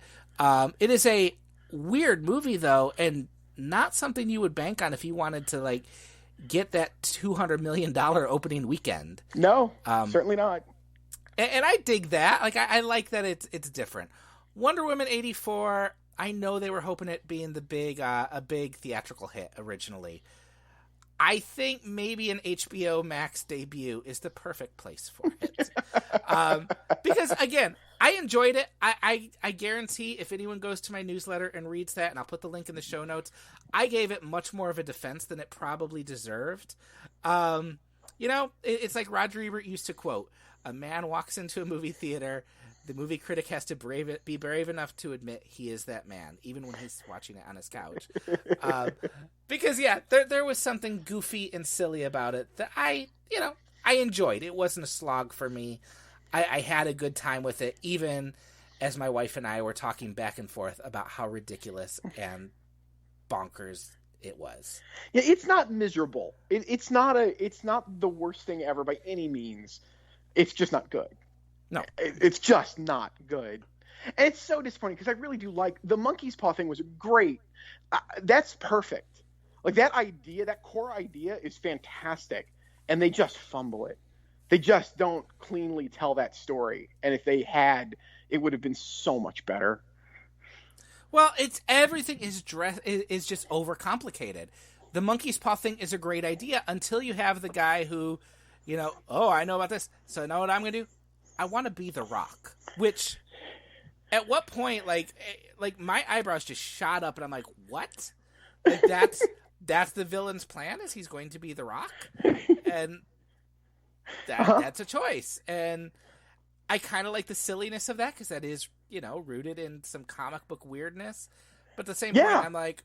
It is a weird movie, though, and not something you would bank on if you wanted to, like, get that $200 million opening weekend. No, certainly not. And I dig that. Like, I like that it's different. Wonder Woman 84, I know they were hoping it being a big theatrical hit originally. I think maybe an HBO Max debut is the perfect place for it. Because, again, I enjoyed it. I guarantee if anyone goes to my newsletter and reads that, and I'll put the link in the show notes, I gave it much more of a defense than it probably deserved. It's like Roger Ebert used to quote, a man walks into a movie theater, the movie critic has to be brave enough to admit he is that man, even when he's watching it on his couch. Because, yeah, there was something goofy and silly about it that I I enjoyed. It wasn't a slog for me. I had a good time with it, even as my wife and I were talking back and forth about how ridiculous and bonkers it was. Yeah, it's not miserable. It's not the worst thing ever by any means. It's just not good. No. It's just not good. And it's so disappointing because I really do like the monkey's paw thing was great. That's perfect. Like that idea, that core idea is fantastic. And they just fumble it. They just don't cleanly tell that story. And if they had, it would have been so much better. Well, everything is just overcomplicated. The monkey's paw thing is a great idea until you have the guy who, I know about this. So you know what I'm going to do? I want to be The Rock. Which, at what point, like my eyebrows just shot up and I'm like, what? Like that's the villain's plan, is he's going to be The Rock? And that's a choice. And I kind of like the silliness of that because that is, rooted in some comic book weirdness. But at the same point, I'm like,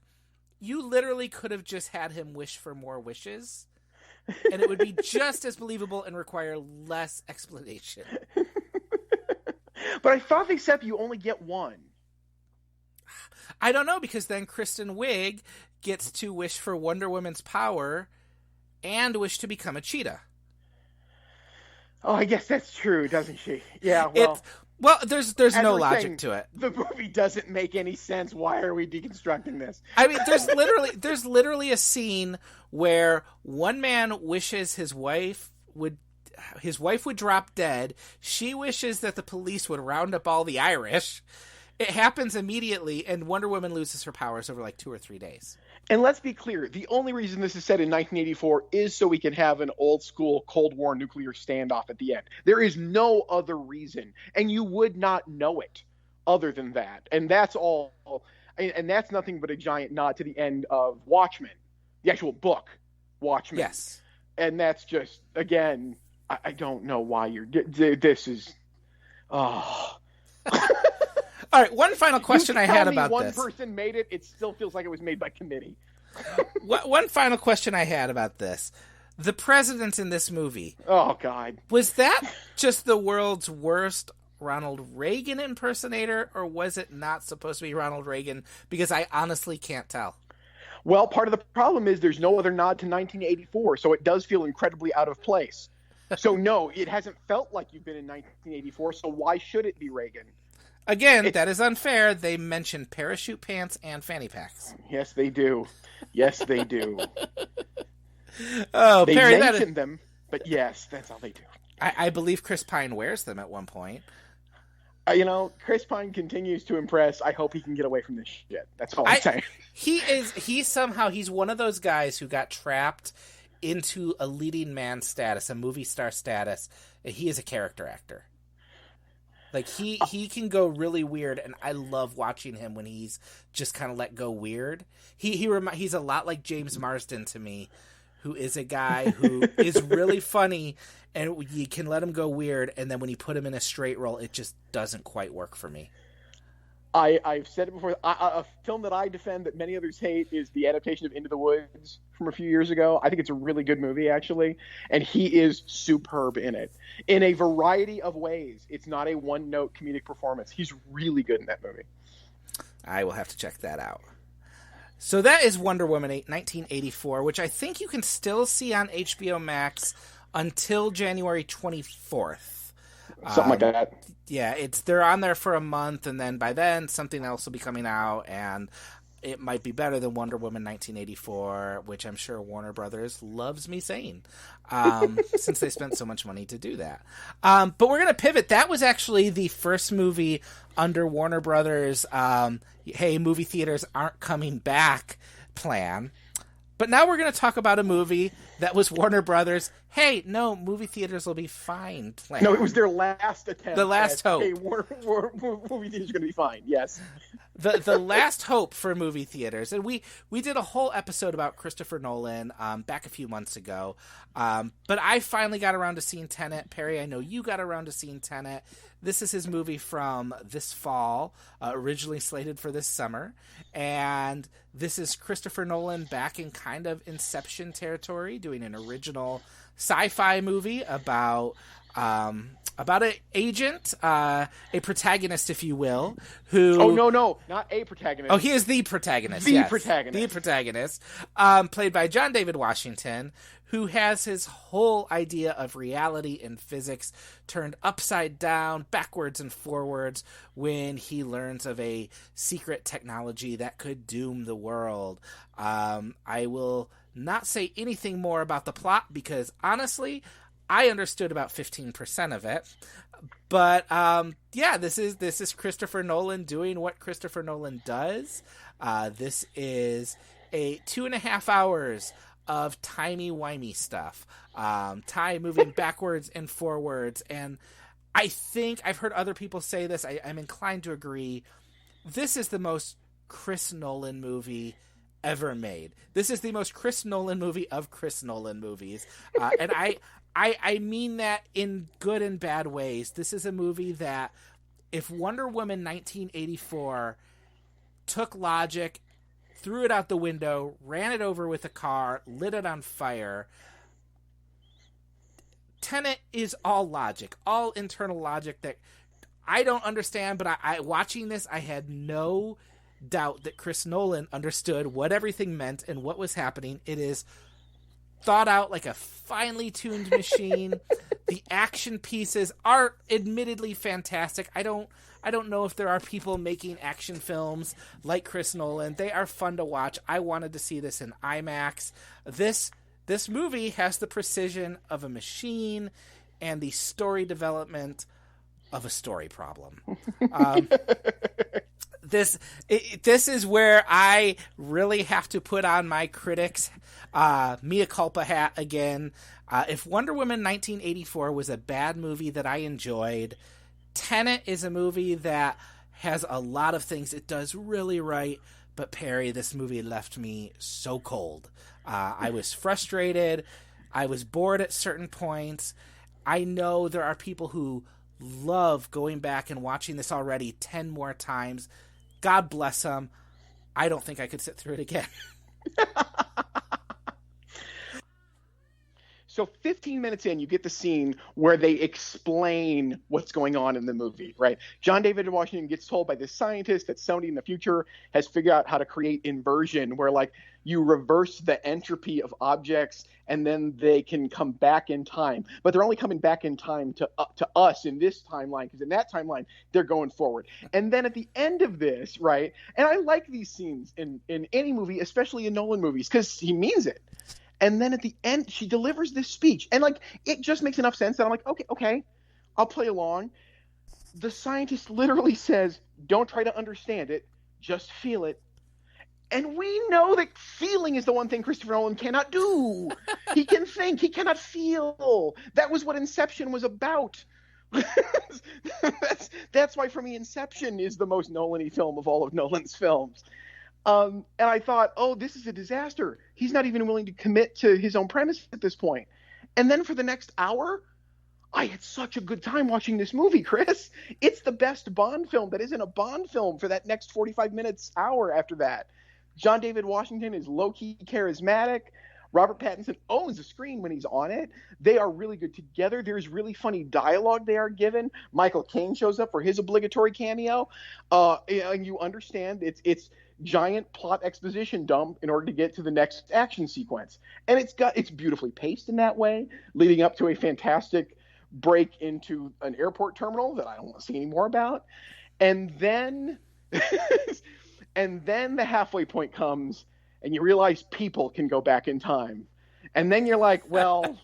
you literally could have just had him wish for more wishes, and it would be just as believable and require less explanation. But I thought they said you only get one. I don't know, because then Kristen Wiig gets to wish for Wonder Woman's power and wish to become a cheetah. Oh, I guess that's true, doesn't she? Yeah, well... Well, there's no logic to it. The movie doesn't make any sense. Why are we deconstructing this? I mean, there's literally a scene where one man wishes his wife would drop dead. She wishes that the police would round up all the Irish. It happens immediately, and Wonder Woman loses her powers over like 2 or 3 days. And let's be clear, the only reason this is set in 1984 is so we can have an old-school Cold War nuclear standoff at the end. There is no other reason, and you would not know it other than that. And that's all. And that's nothing but a giant nod to the end of Watchmen, the actual book, Watchmen. Yes. And that's just, again, I don't know why this is... Oh... All right, one final question I had about one this. One person made it, it still feels like it was made by committee. One final question I had about this. The president in this movie. Oh, God. Was that just the world's worst Ronald Reagan impersonator, or was it not supposed to be Ronald Reagan? Because I honestly can't tell. Well, part of the problem is there's no other nod to 1984, so it does feel incredibly out of place. So, no, it hasn't felt like you've been in 1984, so why should it be Reagan? Again, that is unfair. They mention parachute pants and fanny packs. Yes, they do. Yes, they do. Oh, they Perry, mention them, but yes, that's all they do. I believe Chris Pine wears them at one point. Chris Pine continues to impress. I hope he can get away from this shit. That's all I'm saying. He's one of those guys who got trapped into a leading man status, a movie star status. He is a character actor. Like, he can go really weird, and I love watching him when he's just kind of let go weird. He's a lot like James Marsden to me, who is a guy who is really funny, and you can let him go weird, and then when you put him in a straight role, it just doesn't quite work for me. I've said it before. A film that I defend that many others hate is the adaptation of Into the Woods from a few years ago. I think it's a really good movie, actually, and he is superb in it in a variety of ways. It's not a one-note comedic performance. He's really good in that movie. I will have to check that out. So that is Wonder Woman 1984, which I think you can still see on HBO Max until January 24th. Something like that. Yeah, they're on there for a month, and then by then something else will be coming out, and it might be better than Wonder Woman 1984, which I'm sure Warner Brothers loves me saying, since they spent so much money to do that. But we're going to pivot. That was actually the first movie under Warner Brothers, hey, movie theaters aren't coming back plan. But now we're going to talk about a movie that was Warner Brothers. Hey, no, movie theaters will be fine plan. No, it was their last attempt. The last hope. Hey, movie theaters are going to be fine. Yes. The last hope for movie theaters. And we did a whole episode about Christopher Nolan back a few months ago. But I finally got around to seeing Tenet. Perry, I know you got around to seeing Tenet. This is his movie from this fall, originally slated for this summer. And this is Christopher Nolan back in kind of Inception territory, doing an original sci-fi movie about an agent, a protagonist, if you will, who... Oh, no, not a protagonist. Oh, he is the protagonist. The yes. protagonist. The protagonist, played by John David Washington, who has his whole idea of reality and physics turned upside down, backwards and forwards, when he learns of a secret technology that could doom the world. I will not say anything more about the plot because, honestly, I understood about 15% of it. But this is Christopher Nolan doing what Christopher Nolan does. This is a 2.5 hours of timey-wimey stuff. Time moving backwards and forwards. And I think I've heard other people say this. I'm inclined to agree. This is the most Chris Nolan movie ever made. This is the most Chris Nolan movie of Chris Nolan movies. And I mean that in good and bad ways. This is a movie that if Wonder Woman 1984 took logic, threw it out the window, ran it over with a car, lit it on fire, Tenet is all logic, all internal logic that I don't understand, but I watching this, I had no doubt that Chris Nolan understood what everything meant and what was happening. It is thought out like a finely tuned machine. The action pieces are admittedly fantastic. I don't know if there are people making action films like Chris Nolan. They are fun to watch. I wanted to see this in IMAX. This movie has the precision of a machine and the story development of a story problem. This is where I really have to put on my critics mea culpa hat again. If Wonder Woman 1984 was a bad movie that I enjoyed, Tenet is a movie that has a lot of things it does really right, but Perry, this movie left me so cold. I was frustrated. I was bored at certain points. I know there are people who love going back and watching this already 10 more times. God bless them. I don't think I could sit through it again. So 15 minutes in, you get the scene where they explain what's going on in the movie, right? John David Washington gets told by this scientist that somebody in the future has figured out how to create inversion, where like you reverse the entropy of objects and then they can come back in time. But they're only coming back in time to us in this timeline, because in that timeline, they're going forward. And then at the end of this, right, and I like these scenes in any movie, especially in Nolan movies, because he means it. And then at the end, she delivers this speech. And, like, it just makes enough sense that I'm like, okay, I'll play along. The scientist literally says, don't try to understand it, just feel it. And we know that feeling is the one thing Christopher Nolan cannot do. He can think, he cannot feel. That was what Inception was about. That's why, for me, Inception is the most Nolan-y film of all of Nolan's films. And I thought, oh, this is a disaster. He's not even willing to commit to his own premise at this point. And then for the next hour, I had such a good time watching this movie, Chris. It's the best Bond film that isn't a Bond film for that next 45 minutes, hour after that. John David Washington is low-key charismatic. Robert Pattinson owns the screen when he's on it. They are really good together. There's really funny dialogue they are given. Michael Caine shows up for his obligatory cameo. And you understand it's giant plot exposition dump in order to get to the next action sequence. And it's beautifully paced in that way, leading up to a fantastic break into an airport terminal that I don't want to see any more about. And then the halfway point comes and you realize people can go back in time. And then you're like, well,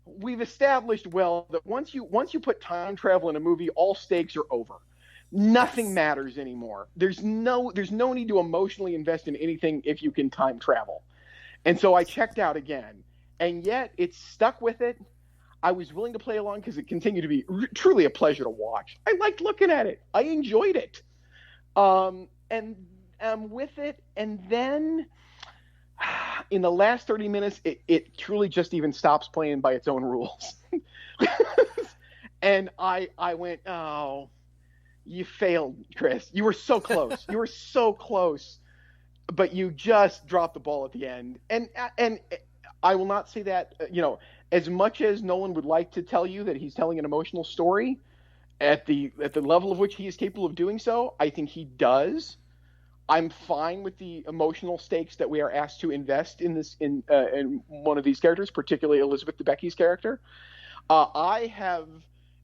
we've established that once you put time travel in a movie, all stakes are over. Nothing matters anymore. There's no need to emotionally invest in anything if you can time travel. And so I checked out again, and yet it stuck with it. I was willing to play along because it continued to be truly a pleasure to watch. I liked looking at it. I enjoyed it. And I'm with it. And then in the last 30 minutes, it truly just even stops playing by its own rules. And I went, oh, you failed, Chris. You were so close. You were so close, but you just dropped the ball at the end. And I will not say that, as much as Nolan would like to tell you that he's telling an emotional story, at the level of which he is capable of doing so, I think he does. I'm fine with the emotional stakes that we are asked to invest in this in one of these characters, particularly Elizabeth Debicki's character. I have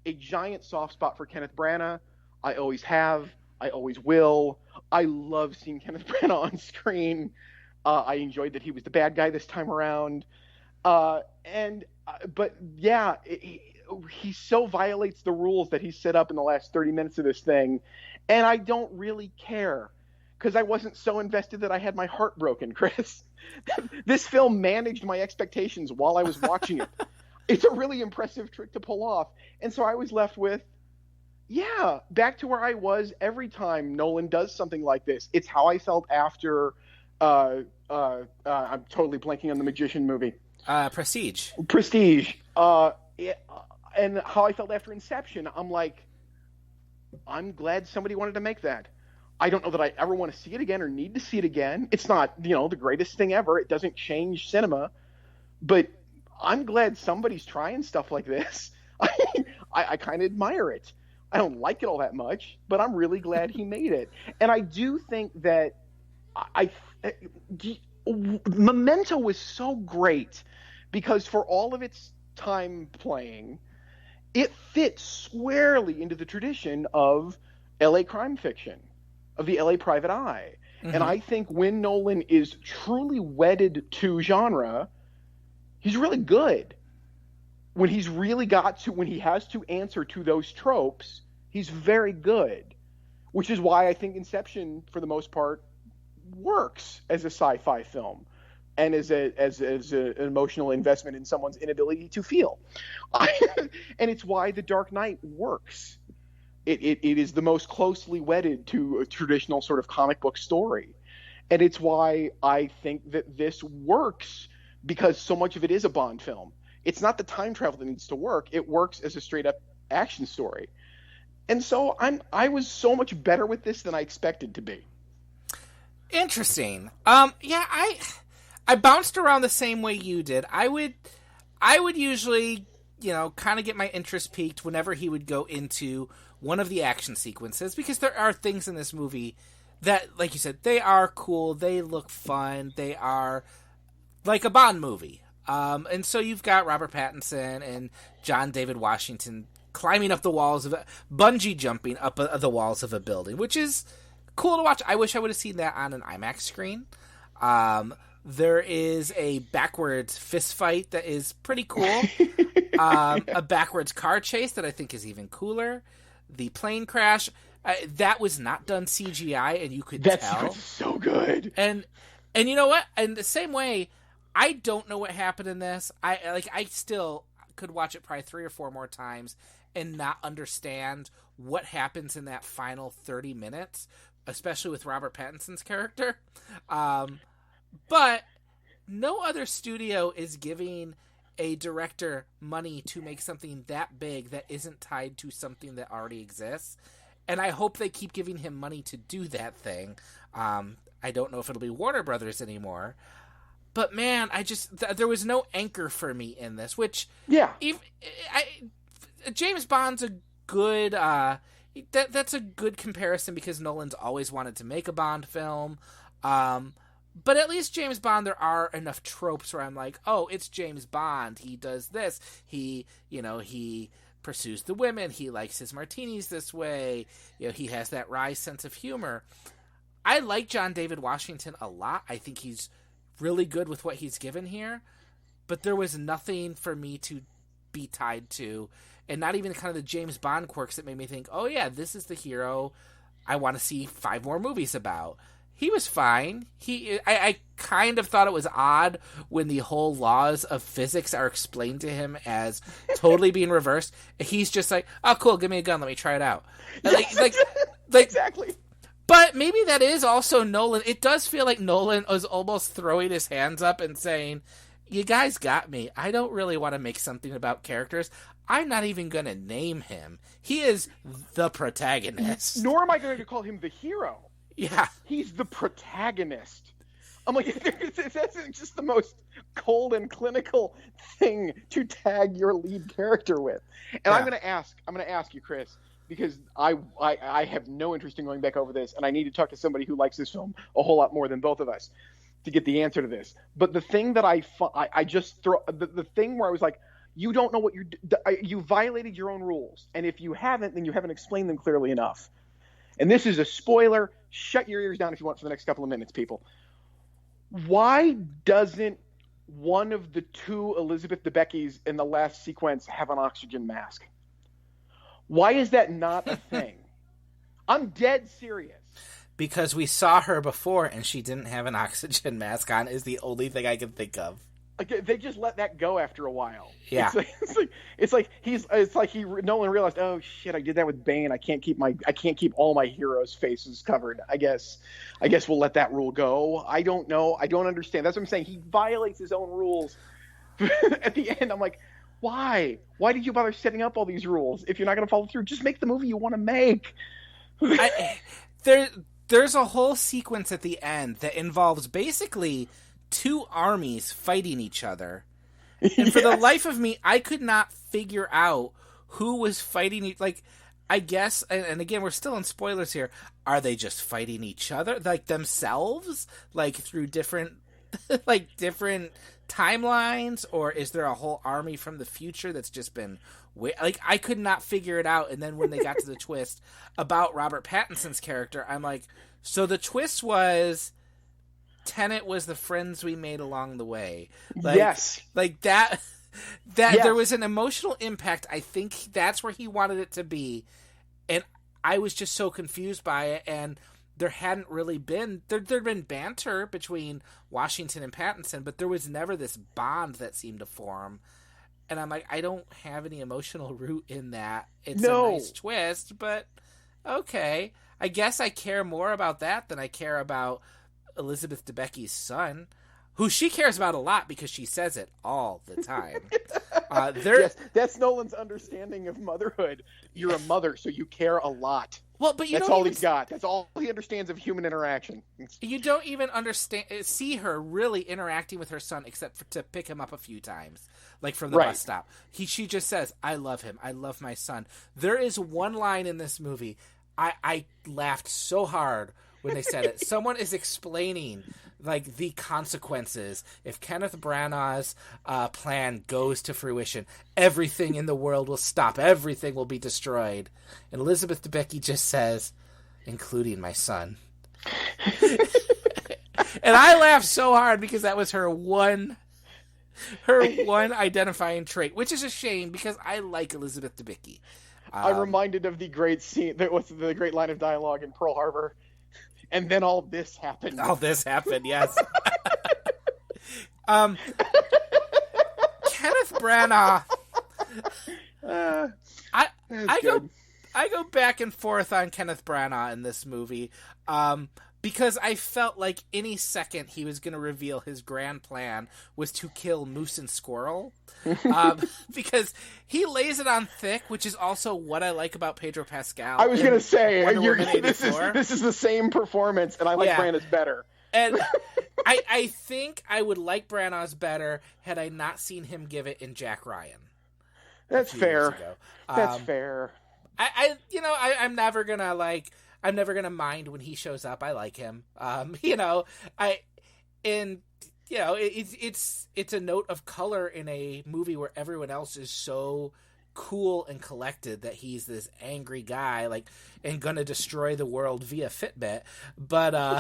a giant soft spot for Kenneth Branagh. I always have. I always will. I love seeing Kenneth Branagh on screen. I enjoyed that he was the bad guy this time around. But yeah, he so violates the rules that he set up in the last 30 minutes of this thing, and I don't really care. Because I wasn't so invested that I had my heart broken, Chris. This film managed my expectations while I was watching it. It's a really impressive trick to pull off. And so I was left with, yeah, back to where I was every time Nolan does something like this. It's how I felt after, I'm totally blanking on the Magician movie. Prestige. And how I felt after Inception. I'm like, I'm glad somebody wanted to make that. I don't know that I ever want to see it again or need to see it again. It's not, the greatest thing ever. It doesn't change cinema. But I'm glad somebody's trying stuff like this. I kind of admire it. I don't like it all that much, but I'm really glad he made it. And I do think that Memento was so great because for all of its time playing, it fits squarely into the tradition of LA crime fiction, of the LA private eye. Mm-hmm. And I think when Nolan is truly wedded to genre, he's really good. When he has to answer to those tropes, he's very good. Which is why I think Inception, for the most part, works as a sci-fi film and as an emotional investment in someone's inability to feel. And it's why The Dark Knight works. It is the most closely wedded to a traditional sort of comic book story. And it's why I think that this works, because so much of it is a Bond film. It's not the time travel that needs to work. It works as a straight-up action story. And so I was so much better with this than I expected to be. Interesting. Yeah, I bounced around the same way you did. I would usually, kind of get my interest piqued whenever he would go into one of the action sequences, because there are things in this movie that, like you said, they are cool, they look fun, they are like a Bond movie. And so you've got Robert Pattinson and John David Washington climbing up the walls of bungee jumping up the walls of a building, which is cool to watch. I wish I would have seen that on an IMAX screen. There is a backwards fist fight that is pretty cool. A backwards car chase that I think is even cooler. The plane crash, that was not done CGI, and you could tell. That's so good. And you know what? In the same way, I don't know what happened in this. I still could watch it probably 3 or 4 more times and not understand what happens in that final 30 minutes, especially with Robert Pattinson's character. But no other studio is giving a director money to make something that big that isn't tied to something that already exists. And I hope they keep giving him money to do that thing. I don't know if it'll be Warner Brothers anymore. But man, there was no anchor for me in this, which... Yeah. James Bond's a good... that's a good comparison because Nolan's always wanted to make a Bond film. But at least James Bond, there are enough tropes where I'm like, oh, it's James Bond. He does this. He pursues the women. He likes his martinis this way. He has that wry sense of humor. I like John David Washington a lot. I think he's really good with what he's given here. But there was nothing for me to be tied to. And not even kind of the James Bond quirks that made me think, oh yeah, this is the hero I want to see 5 more movies about. He was fine. I kind of thought it was odd when the whole laws of physics are explained to him as totally being reversed. He's just like, oh, cool, give me a gun, let me try it out. Like exactly. But maybe that is also Nolan. It does feel like Nolan was almost throwing his hands up and saying, you guys got me. I don't really want to make something about characters. I'm not even going to name him. He is the protagonist. Nor am I going to call him the hero. Yeah. He's the protagonist. I'm like, that's just the most cold and clinical thing to tag your lead character with. And Yeah. I'm going to ask you, Chris, because I have no interest in going back over this, and I need to talk to somebody who likes this film a whole lot more than both of us to get the answer to this. But the thing that I just throw, the thing where I was like, you don't know what you violated your own rules. And if you haven't, then you haven't explained them clearly enough. And this is a spoiler. Shut your ears down if you want for the next couple of minutes, people. Why doesn't one of the two Elizabeth Debeckys in the last sequence have an oxygen mask? Why is that not a thing? I'm dead serious. Because we saw her before and she didn't have an oxygen mask on is the only thing I can think of. Like, they just let that go after a while. Yeah. It's like Nolan realized, oh shit, I did that with Bane. I can't keep all my heroes' faces covered. I guess we'll let that rule go. I don't know. I don't understand. That's what I'm saying. He violates his own rules. At the end, I'm like, why? Why did you bother setting up all these rules if you're not going to follow through? Just make the movie you want to make. There's a whole sequence at the end that involves basically two armies fighting each other. And for the life of me, I could not figure out who was fighting. Like, I guess, and again, we're still in spoilers here. Are they just fighting each other, like themselves, like through different, like different timelines, or is there a whole army from the future that's just been like, I could not figure it out. And then when they got to the twist about Robert Pattinson's character, I'm like, so the twist was Tenet was the friends we made along the way. Like, yes. Like that Yes. There was an emotional impact. I think that's where he wanted it to be. And I was just so confused by it. And there hadn't really been, there'd been banter between Washington and Pattinson, but there was never this bond that seemed to form. And I'm like, I don't have any emotional root in that. It's a nice twist, but okay. I guess I care more about that than I care about Elizabeth Debicki's son, who she cares about a lot because she says it all the time. Yes, that's Nolan's understanding of motherhood. You're a mother, so you care a lot. Well, but that's all he's got. That's all he understands of human interaction. You don't even see her really interacting with her son except to pick him up a few times, like from the bus stop. She just says, "I love him. I love my son." There is one line in this movie. I laughed so hard when they said it. Someone is explaining like the consequences if Kenneth Branagh's plan goes to fruition. Everything in the world will stop. Everything will be destroyed. And Elizabeth Debicki just says, including my son. And I laughed so hard because that was her one identifying trait, which is a shame because I like Elizabeth Debicki. I'm reminded of the great scene that was the great line of dialogue in Pearl Harbor. And then all this happened. All this happened, yes. Kenneth Branagh. I go back and forth on Kenneth Branagh in this movie. Because I felt like any second he was going to reveal his grand plan was to kill Moose and Squirrel. Because he lays it on thick, which is also what I like about Pedro Pascal. I was going to say, this is the same performance, and I like Branagh's better. And I think I would like Branagh's better had I not seen him give it in Jack Ryan. That's fair. That's fair. I'm never gonna mind when he shows up. I like him. It's a note of color in a movie where everyone else is so cool and collected that he's this angry guy, like, and gonna destroy the world via Fitbit. But I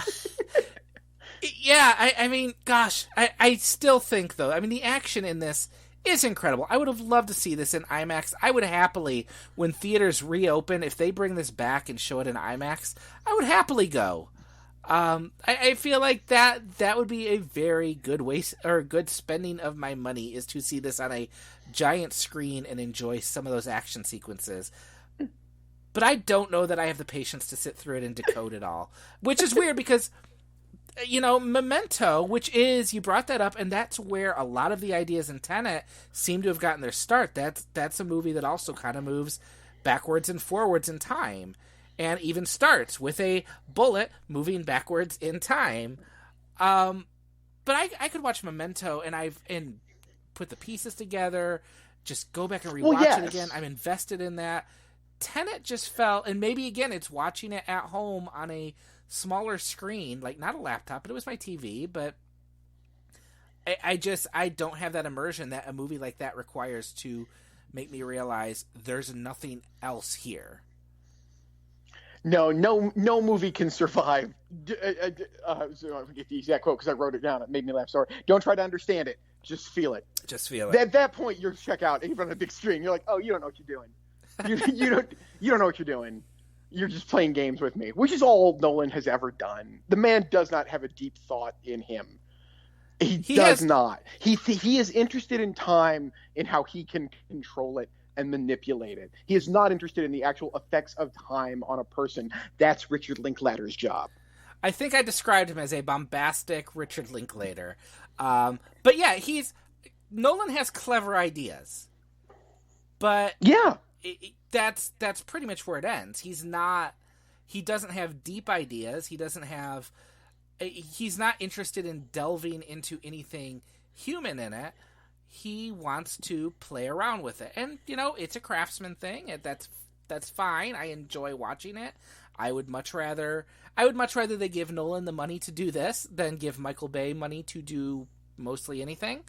still think though. I mean, the action in this is incredible. I would have loved to see this in IMAX. I would happily, when theaters reopen, if they bring this back and show it in IMAX, I would happily go. I feel like that would be a very good waste or good spending of my money, is to see this on a giant screen and enjoy some of those action sequences. But I don't know that I have the patience to sit through it and decode it all, which is weird because, Memento, which is, you brought that up, and that's where a lot of the ideas in Tenet seem to have gotten their start. That's a movie that also kind of moves backwards and forwards in time, and even starts with a bullet moving backwards in time. but I could watch Memento and put the pieces together, just go back and rewatch it again. I'm invested in that. Tenet just felt, and maybe again it's watching it at home on a smaller screen, like not a laptop, but it was my TV. But I don't have that immersion that a movie like that requires to make me realize there's nothing else here. No movie can survive. So I forget the exact quote because I wrote it down. It made me laugh. Sorry. Don't try to understand it. Just feel it. Just feel it. At that point, you're check out even on a big screen. You're like, oh, you don't know what you're doing. You don't know what you're doing. You're just playing games with me, which is all Nolan has ever done. The man does not have a deep thought in him. He does not. He is interested in time, in how he can control it and manipulate it. He is not interested in the actual effects of time on a person. That's Richard Linklater's job. I think I described him as a bombastic Richard Linklater. But yeah, Nolan has clever ideas. But yeah, that's pretty much where it ends. He doesn't have deep ideas. He's not interested in delving into anything human in it. He wants to play around with it. And, it's a craftsman thing. That's fine. I enjoy watching it. I would much rather they give Nolan the money to do this than give Michael Bay money to do mostly anything.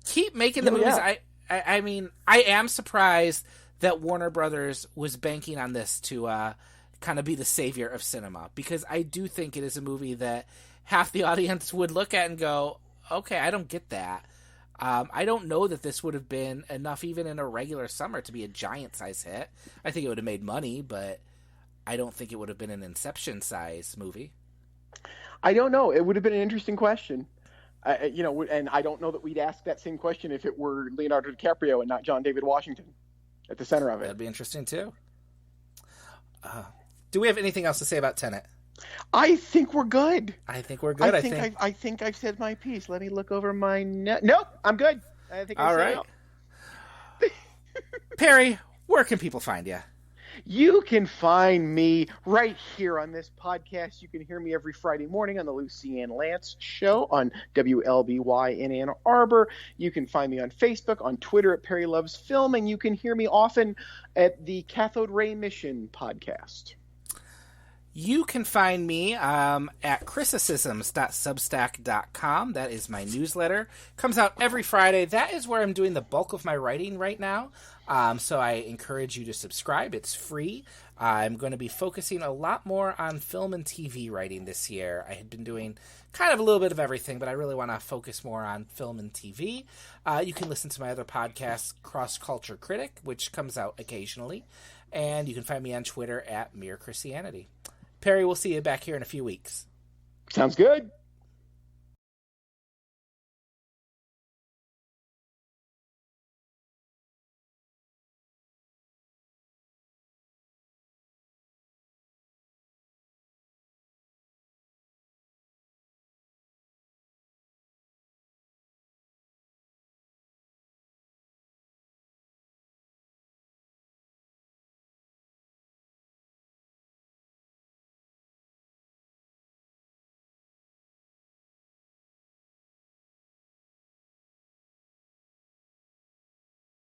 Keep making the movies. Yeah. I mean, I am surprised that Warner Brothers was banking on this to kind of be the savior of cinema, because I do think it is a movie that half the audience would look at and go, okay, I don't get that. I don't know that this would have been enough even in a regular summer to be a giant size hit. I think it would have made money, but I don't think it would have been an Inception size movie. I don't know. It would have been an interesting question. And I don't know that we'd ask that same question if it were Leonardo DiCaprio and not John David Washington at the center of it. That'd be interesting too. Do we have anything else to say about Tenet? I think we're good. I think I've said my piece. Let me look over my Nope, I'm good. I think all right. Perry, where can people find you? You can find me right here on this podcast. You can hear me every Friday morning on the Lucy Ann Lance Show on WLBY in Ann Arbor. You can find me on Facebook, on Twitter at Perry Loves Film, and you can hear me often at the Cathode Ray Mission podcast. You can find me at criticisms.substack.com. That is my newsletter. Comes out every Friday. That is where I'm doing the bulk of my writing right now. So I encourage you to subscribe. It's free. I'm going to be focusing a lot more on film and TV writing this year. I had been doing kind of a little bit of everything, but I really want to focus more on film and TV. You can listen to my other podcast, Cross Culture Critic, which comes out occasionally. And you can find me on Twitter at Mere Christianity. Perry, we'll see you back here in a few weeks. Sounds good.